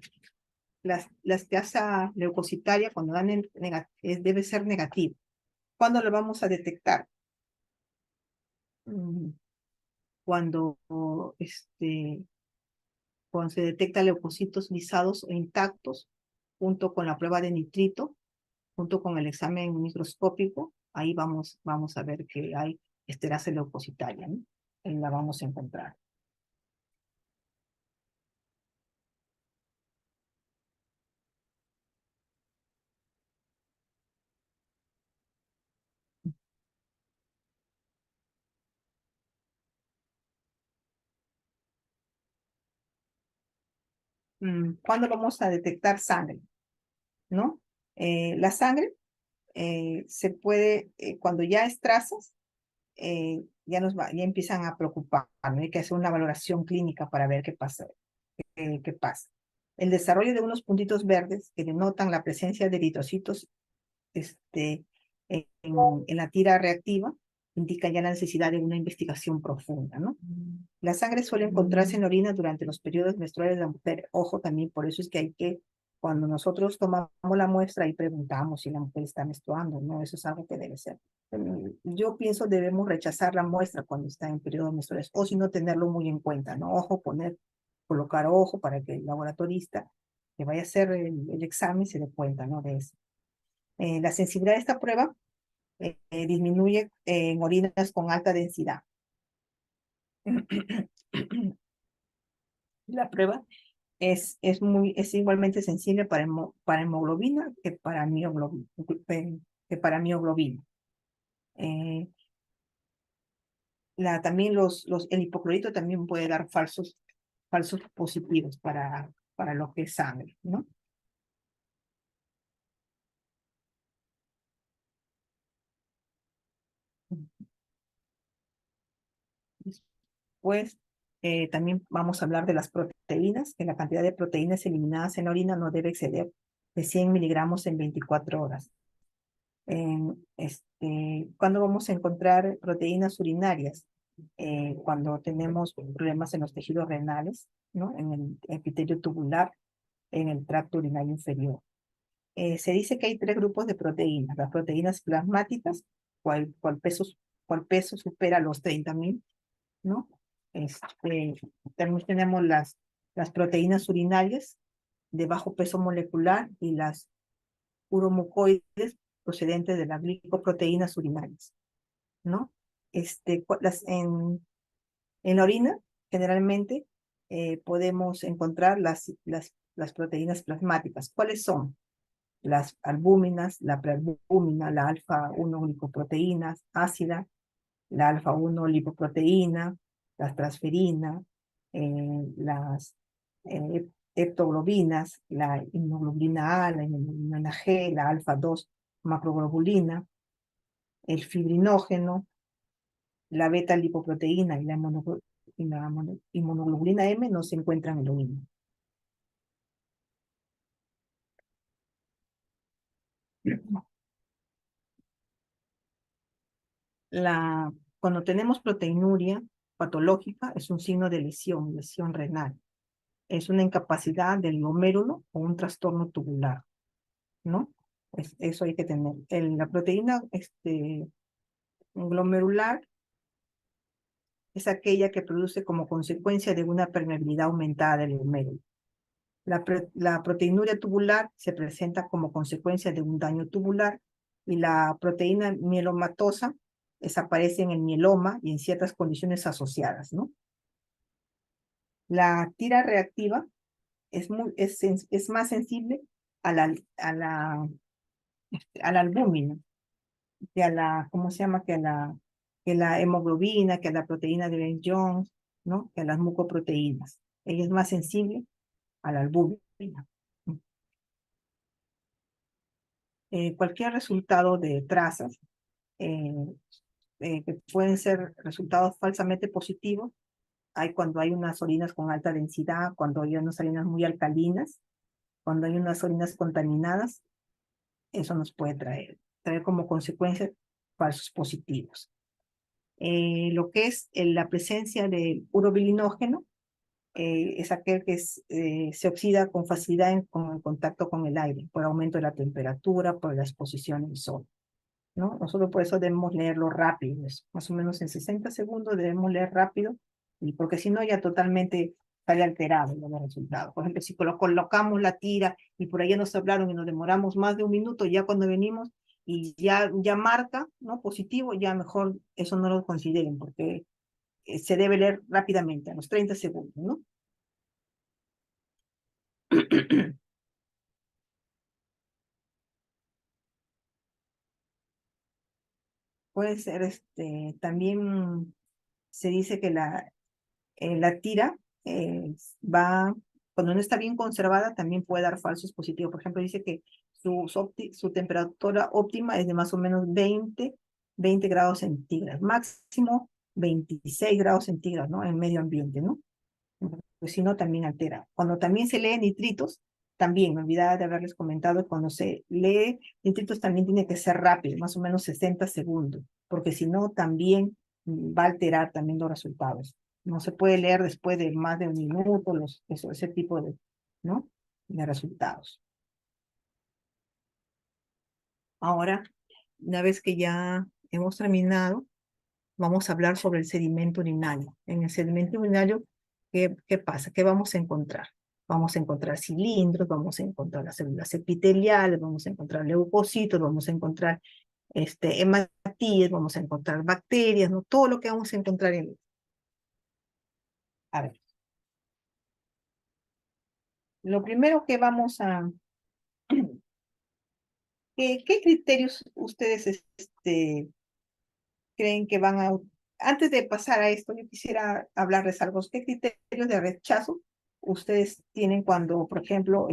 las tasa leucocitaria cuando dan debe ser negativa. ¿Cuándo lo vamos a detectar? Mm, Cuando, cuando se detecta leucocitos lisados e intactos, junto con la prueba de nitrito, junto con el examen microscópico, ahí vamos a ver que hay esterasa leucocitaria, ¿no? Ahí la vamos a encontrar. ¿Cuándo vamos a detectar sangre? ¿No? La sangre se puede, cuando ya es trazas, ya empiezan a preocupar, ¿no? Hay que hacer una valoración clínica para ver qué pasa. El desarrollo de unos puntitos verdes que denotan la presencia de eritrocitos en, en la tira reactiva indica ya la necesidad de una investigación profunda, ¿no? La sangre suele encontrarse en la orina durante los periodos menstruales de la mujer. Ojo, también por eso es que hay que, cuando nosotros tomamos la muestra y preguntamos si la mujer está menstruando, ¿no? Eso es algo que debe ser. Yo pienso debemos rechazar la muestra cuando está en periodos menstruales, o si no tenerlo muy en cuenta, ¿no? Ojo, colocar ojo para que el laboratorista que vaya a hacer el examen se dé cuenta, ¿no? De eso. La sensibilidad de esta prueba disminuye en orinas con alta densidad. La prueba es igualmente sensible para hemoglobina que para mioglobina. También el hipoclorito también puede dar falsos positivos para lo que es sangre, ¿no? Después, también vamos a hablar de las proteínas, que la cantidad de proteínas eliminadas en la orina no debe exceder de 100 miligramos en 24 horas. ¿Cuándo vamos a encontrar proteínas urinarias? Cuando tenemos problemas en los tejidos renales, ¿no? En el epitelio tubular, en el tracto urinario inferior. Se dice que hay 3 grupos de proteínas. Las proteínas plasmáticas, cual peso supera los 30.000, ¿no? También tenemos las proteínas urinarias de bajo peso molecular y las uromucoides procedentes de las glicoproteínas urinarias, ¿no? En la orina, generalmente, podemos encontrar las proteínas plasmáticas. ¿Cuáles son? Las albúminas, la prealbúmina, la alfa-1 glicoproteínas ácida, la alfa-1 lipoproteína, las transferinas, las heptoglobinas, la inmunoglobulina A, la inmunoglobulina G, la alfa-2 macroglobulina, el fibrinógeno, la beta-lipoproteína y la inmunoglobulina M no se encuentran en la orina. cuando tenemos proteinuria patológica, es un signo de lesión renal. Es una incapacidad del glomérulo o un trastorno tubular, ¿no? Eso hay que tener. La proteína glomerular es aquella que produce como consecuencia de una permeabilidad aumentada del glomérulo. La proteinuria tubular se presenta como consecuencia de un daño tubular y la proteína mielomatosa desaparece en el mieloma y en ciertas condiciones asociadas, ¿no? La tira reactiva es más sensible a la albúmina, que a la, ¿cómo se llama? Que la hemoglobina, que a la proteína de Ben-Jones, ¿no? Que a las mucoproteínas. Ella es más sensible a la albúmina. Cualquier resultado de trazas eh, que pueden ser resultados falsamente positivos, hay cuando hay unas orinas con alta densidad, cuando hay unas orinas muy alcalinas, cuando hay unas orinas contaminadas, eso nos puede traer como consecuencia falsos positivos. Lo que es la presencia de urobilinógeno es aquel que se oxida con facilidad con el contacto con el aire, por aumento de la temperatura, por la exposición al sol, ¿no? Nosotros por eso debemos leerlo rápido, más o menos en 60 segundos debemos leer rápido, y porque si no ya totalmente sale alterado los resultados. Por ejemplo, si colocamos la tira y por allá nos hablaron y nos demoramos más de un minuto, ya cuando venimos y ya marca, ¿no? Positivo, ya mejor eso no lo consideren, porque se debe leer rápidamente, a los 30 segundos, ¿no? Puede ser, también se dice que la tira va, cuando no está bien conservada, también puede dar falsos positivos. Por ejemplo, dice que su temperatura óptima es de más o menos 20 grados centígrados, máximo 26 grados centígrados, ¿no? En medio ambiente, ¿no? Pues si no, también altera. Cuando también se lee nitritos, también, me olvidaba de haberles comentado, cuando se lee nitritos también tiene que ser rápido, más o menos 60 segundos, porque si no, también va a alterar también los resultados. No se puede leer después de más de un minuto ese tipo de, ¿no? De resultados. Ahora, una vez que ya hemos terminado, vamos a hablar sobre el sedimento urinario. En el sedimento urinario, ¿qué pasa? ¿Qué vamos a encontrar? Vamos a encontrar cilindros, vamos a encontrar las células epiteliales, vamos a encontrar leucocitos, vamos a encontrar hematíes, vamos a encontrar bacterias, ¿no? Todo lo que vamos a encontrar en... A ver. Lo primero que vamos a... ¿Qué criterios ustedes creen que van a... Antes de pasar a esto, yo quisiera hablarles algo. ¿Qué criterios de rechazo ustedes tienen cuando, por ejemplo,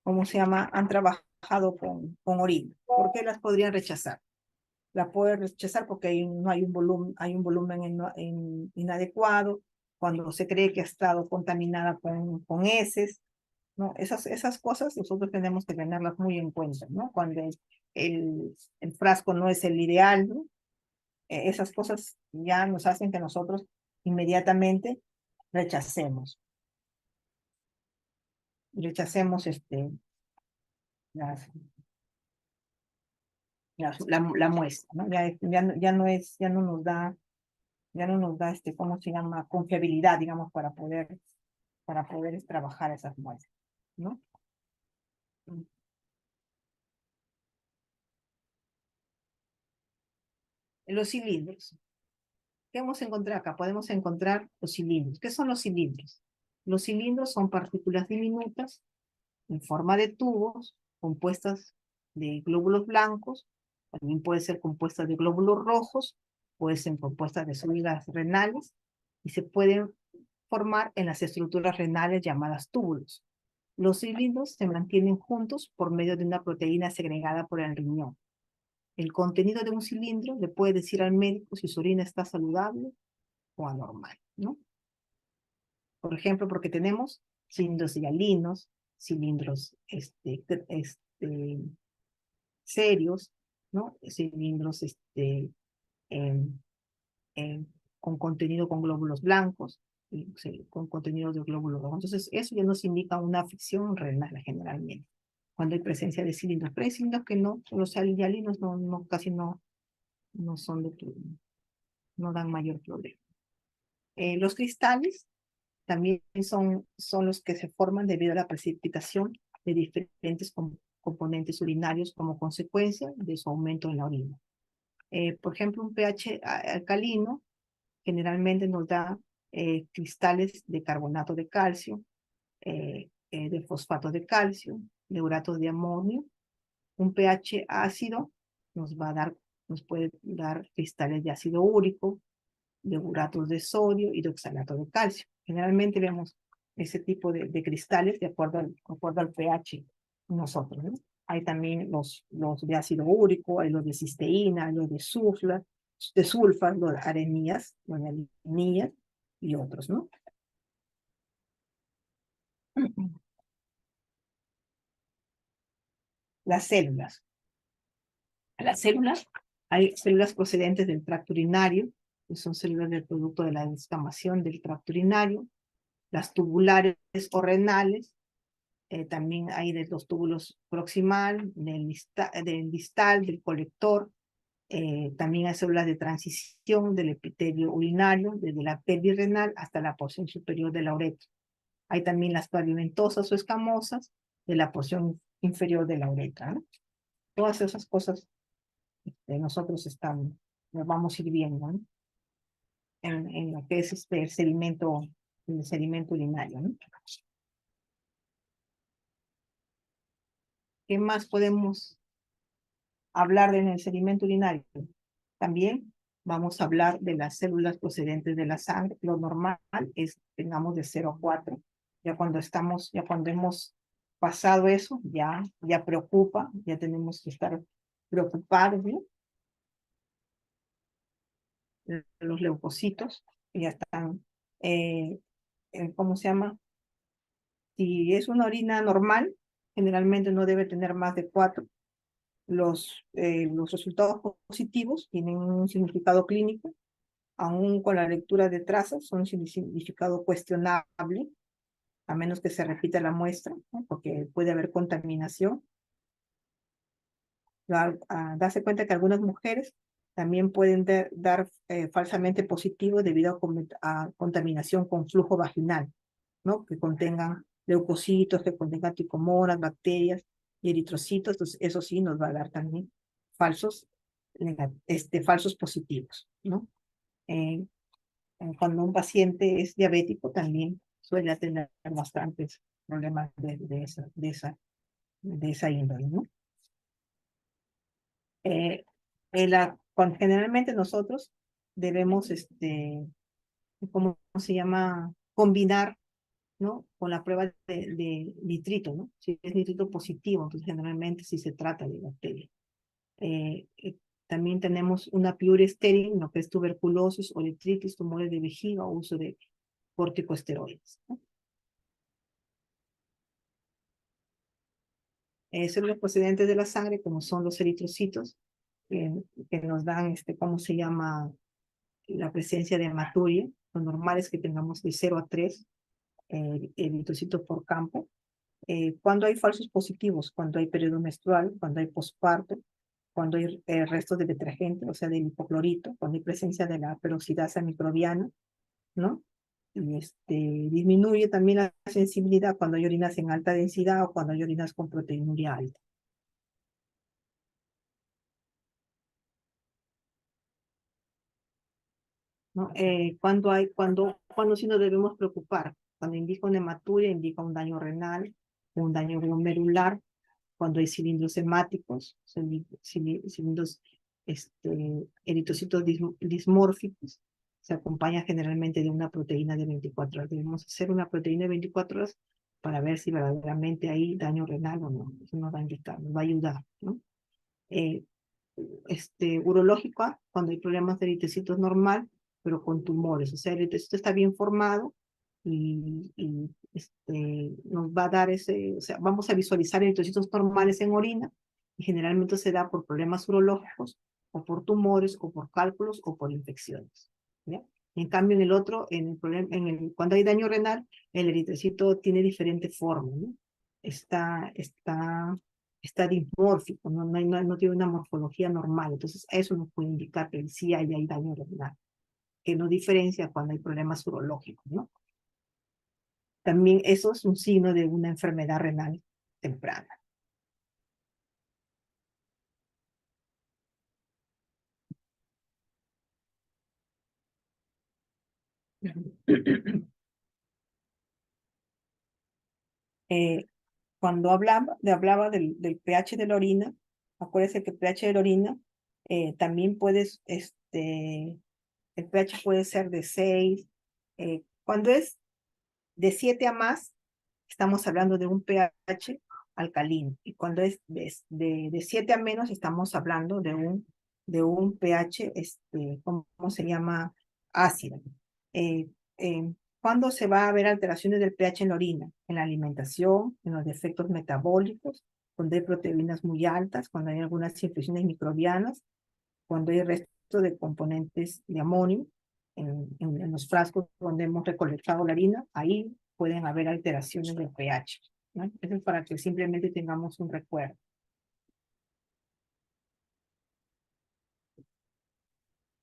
¿cómo se llama? Han trabajado con orina? ¿Por qué las podrían rechazar? La pueden rechazar porque no hay un volumen inadecuado, cuando se cree que ha estado contaminada con heces, ¿no? Esas cosas nosotros tenemos que tenerlas muy en cuenta, ¿no? Cuando el frasco no es el ideal, ¿no? Esas cosas ya nos hacen que nosotros inmediatamente rechacemos. Rechacemos las, la muestra, ¿no? Ya no nos da ¿cómo se llama? Confiabilidad, digamos, para poder trabajar esas muestras, ¿no? Los cilindros. ¿Qué vamos a encontrar acá? Podemos encontrar los cilindros. ¿Qué son los cilindros? Los cilindros son partículas diminutas en forma de tubos compuestas de glóbulos blancos, también puede ser compuestas de glóbulos rojos, puede ser compuestas de células renales y se pueden formar en las estructuras renales llamadas túbulos. Los cilindros se mantienen juntos por medio de una proteína segregada por el riñón. El contenido de un cilindro le puede decir al médico si su orina está saludable o anormal, ¿no? Por ejemplo, porque tenemos cilindros hialinos, cilindros serios, ¿no? Cilindros em, con contenido con glóbulos blancos, y, con contenido de glóbulos rojos. Entonces, eso ya nos indica una afección renal generalmente, cuando hay presencia de cilindros. Pero hay cilindros que no, los hialinos casi no son no dan mayor problema. Los cristales también son los que se forman debido a la precipitación de diferentes componentes urinarios como consecuencia de su aumento en la orina. Por ejemplo, un pH alcalino generalmente nos da cristales de carbonato de calcio, de fosfato de calcio, de urato de amonio. Un pH ácido nos puede dar cristales de ácido úrico, de uratos de sodio y de oxalato de calcio. Generalmente vemos ese tipo de cristales de acuerdo al pH nosotros, ¿no? Hay también los de ácido úrico, hay los de cisteína, los de sulfa, los de arenías, y otros, ¿no? Las células. Las células, hay células procedentes del tracto urinario, que son células del producto de la descamación del tracto urinario. Las tubulares o renales, también hay de los túbulos proximal, del distal, del colector. También hay células de transición del epitelio urinario, desde la pelvis renal hasta la porción superior de la uretra. Hay también las pavimentosas o escamosas de la porción inferior de la uretra, ¿no? Todas esas cosas nosotros nos vamos a ir viendo, ¿no? En lo que es el sedimento urinario, ¿no? ¿Qué más podemos hablar en el sedimento urinario? También vamos a hablar de las células procedentes de la sangre. Lo normal es tengamos de 0 a 4. Ya cuando hemos pasado eso, ya preocupa, ya tenemos que estar preocupados, ¿no? Los leucocitos ya están, ¿cómo se llama? Si es una orina normal, generalmente no debe tener más de 4. Los resultados positivos tienen un significado clínico, aún con la lectura de trazas, son sin significado cuestionable, a menos que se repita la muestra, ¿no? Porque puede haber contaminación. Darse cuenta que algunas mujeres también pueden dar falsamente positivo debido a contaminación con flujo vaginal, ¿no? Que contengan leucocitos, que contengan tricomonas, bacterias y eritrocitos. Entonces, eso sí nos va a dar también falsos positivos, ¿no? Cuando un paciente es diabético también suele tener bastantes problemas de esa índole, ¿no? Generalmente nosotros debemos, ¿cómo se llama? Combinar, ¿no? Con la prueba de nitrito, ¿no? Si es nitrito positivo, entonces generalmente sí se trata de bacteria. También tenemos una piura estéril, lo que es tuberculosis, uretritis, tumores de vejiga o uso de corticosteroides, ¿no? Células procedentes de la sangre, como son los eritrocitos, que nos dan, ¿cómo se llama? La presencia de hematuria. Lo normal es que tengamos de 0 a 3 eritrocitos por campo. Cuando hay falsos positivos, cuando hay periodo menstrual, cuando hay posparto, cuando hay restos de detergente, o sea, del hipoclorito, cuando hay presencia de la peroxidasa microbiana, ¿no? Y disminuye también la sensibilidad cuando hay orinas en alta densidad o cuando hay orinas con proteinuria alta. ¿No? Cuando sí nos debemos preocupar. Cuando indica una hematuria, indica un daño renal, un daño glomerular, cuando hay cilindros hemáticos, cilindros eritrocitos dismórficos, se acompaña generalmente de una proteína de 24 horas. Debemos hacer una proteína de 24 horas para ver si verdaderamente hay daño renal o no. Eso nos va a indicar, nos va a ayudar, ¿no? Urológica, cuando hay problemas de eritrocitos normal, pero con tumores. O sea, el eritrocito está bien formado y nos va a dar o sea, vamos a visualizar eritrocitos normales en orina y generalmente se da por problemas urológicos o por tumores, o por cálculos, o por infecciones. ¿Ya? En cambio, en el otro, cuando hay daño renal, el eritrocito tiene diferente forma, ¿no? Está dimórfico, no tiene una morfología normal. Entonces, eso nos puede indicar que sí hay daño renal, que no diferencia cuando hay problemas urológicos, ¿no? También eso es un signo de una enfermedad renal temprana. Eh, Cuando hablaba del pH de la orina, acuérdense que el pH de la orina también el pH puede ser de 6. Cuando es de 7 a más, estamos hablando de un pH alcalino. Y cuando es de 7 a menos, estamos hablando de un pH, ¿cómo se llama? Ácido. Eh, ¿Cuándo se va a ver alteraciones del pH en la orina? En la alimentación, en los defectos metabólicos, cuando hay proteínas muy altas, cuando hay algunas infecciones microbianas, cuando hay resto de componentes de amonio en los frascos donde hemos recolectado la harina, ahí pueden haber alteraciones del pH, ¿no? Eso es para que simplemente tengamos un recuerdo.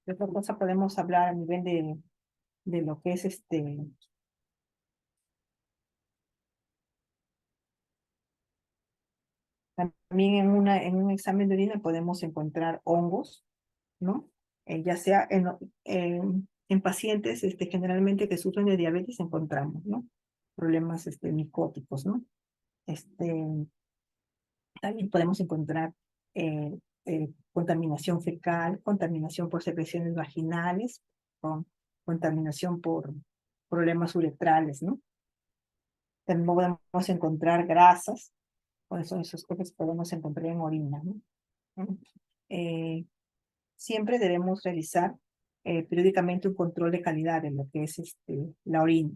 De otra cosa podemos hablar a nivel de lo que es también en un examen de orina podemos encontrar hongos, ¿no? Ya sea en pacientes generalmente que sufren de diabetes encontramos, ¿no? Problemas micóticos, ¿no? También podemos encontrar contaminación fecal, contaminación por secreciones vaginales, contaminación por problemas uretrales, ¿no? También podemos encontrar grasas, pues son esas cosas que podemos encontrar en orina, ¿no? Eh, Siempre debemos realizar periódicamente un control de calidad de lo que es la orina.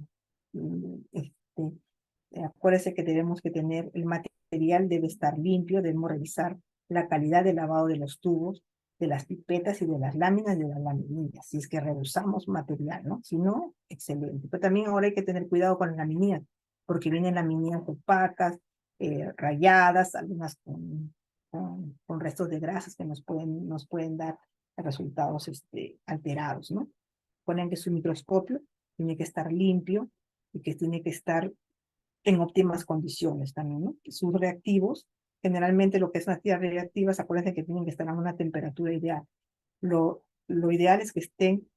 Acuérdese que tenemos que tener el material, debe estar limpio, debemos revisar la calidad de lavado de los tubos, de las pipetas y de las láminas de las laminillas, si es que reusamos material, ¿no? Si no, excelente. Pero también ahora hay que tener cuidado con las laminillas, porque vienen laminillas opacas, rayadas, algunas con restos de grasas que nos pueden dar resultados alterados, ¿no? Ponen que su microscopio tiene que estar limpio y que tiene que estar en óptimas condiciones también, ¿no? Sus reactivos, generalmente lo que son actividades reactivas, acuérdense que tienen que estar a una temperatura ideal. Lo ideal es que estén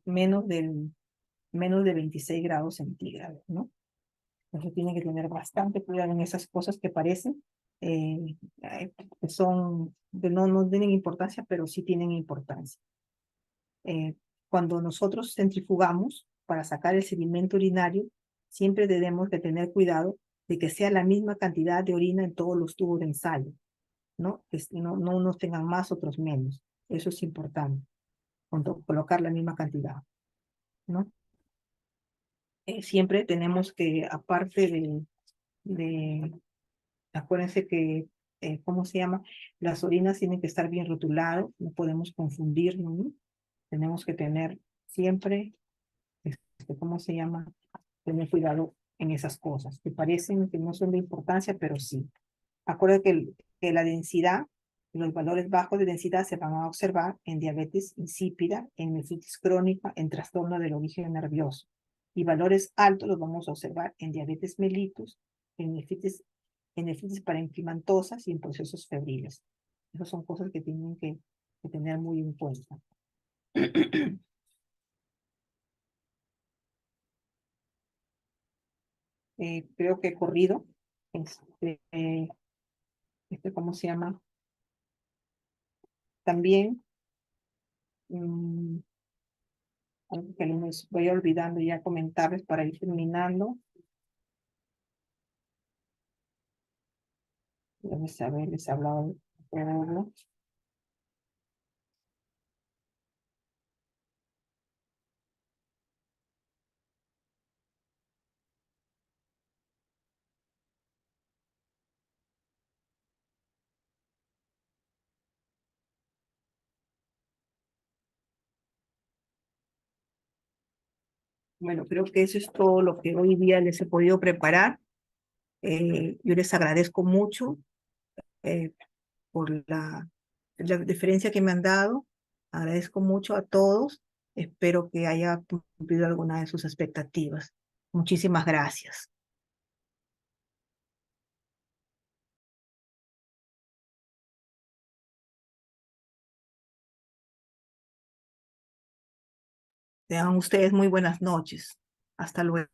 menos de 26 grados centígrados, ¿no? Entonces tienen que tener bastante cuidado en esas cosas que parecen, que no tienen importancia, pero sí tienen importancia. Cuando nosotros centrifugamos para sacar el sedimento urinario, siempre debemos de tener cuidado de que sea la misma cantidad de orina en todos los tubos de ensayo, ¿no? Que no unos tengan más, otros menos. Eso es importante, colocar la misma cantidad, ¿no? Siempre tenemos que, aparte acuérdense que, ¿cómo se llama? Las orinas tienen que estar bien rotuladas, no podemos confundirnos, ¿no? Tenemos que tener siempre ¿cómo se llama? Tener cuidado en esas cosas, que parecen que no son de importancia, pero sí. Acuérdate que la densidad, los valores bajos de densidad se van a observar en diabetes insípida, en nefritis crónica, en trastorno del origen nervioso. Y valores altos los vamos a observar en diabetes mellitus, en nefritis parenquimatosas y en procesos febriles. Esas son cosas que tienen que tener muy en cuenta. Creo que he corrido. ¿Cómo se llama? También, algo que me voy olvidando ya comentarles para ir terminando. Debes haberles hablado de todo. Bueno, creo que eso es todo lo que hoy día les he podido preparar. Yo les agradezco mucho eh, por la deferencia que me han dado. Agradezco mucho a todos. Espero que haya cumplido alguna de sus expectativas. Muchísimas gracias. Tengan ustedes muy buenas noches. Hasta luego.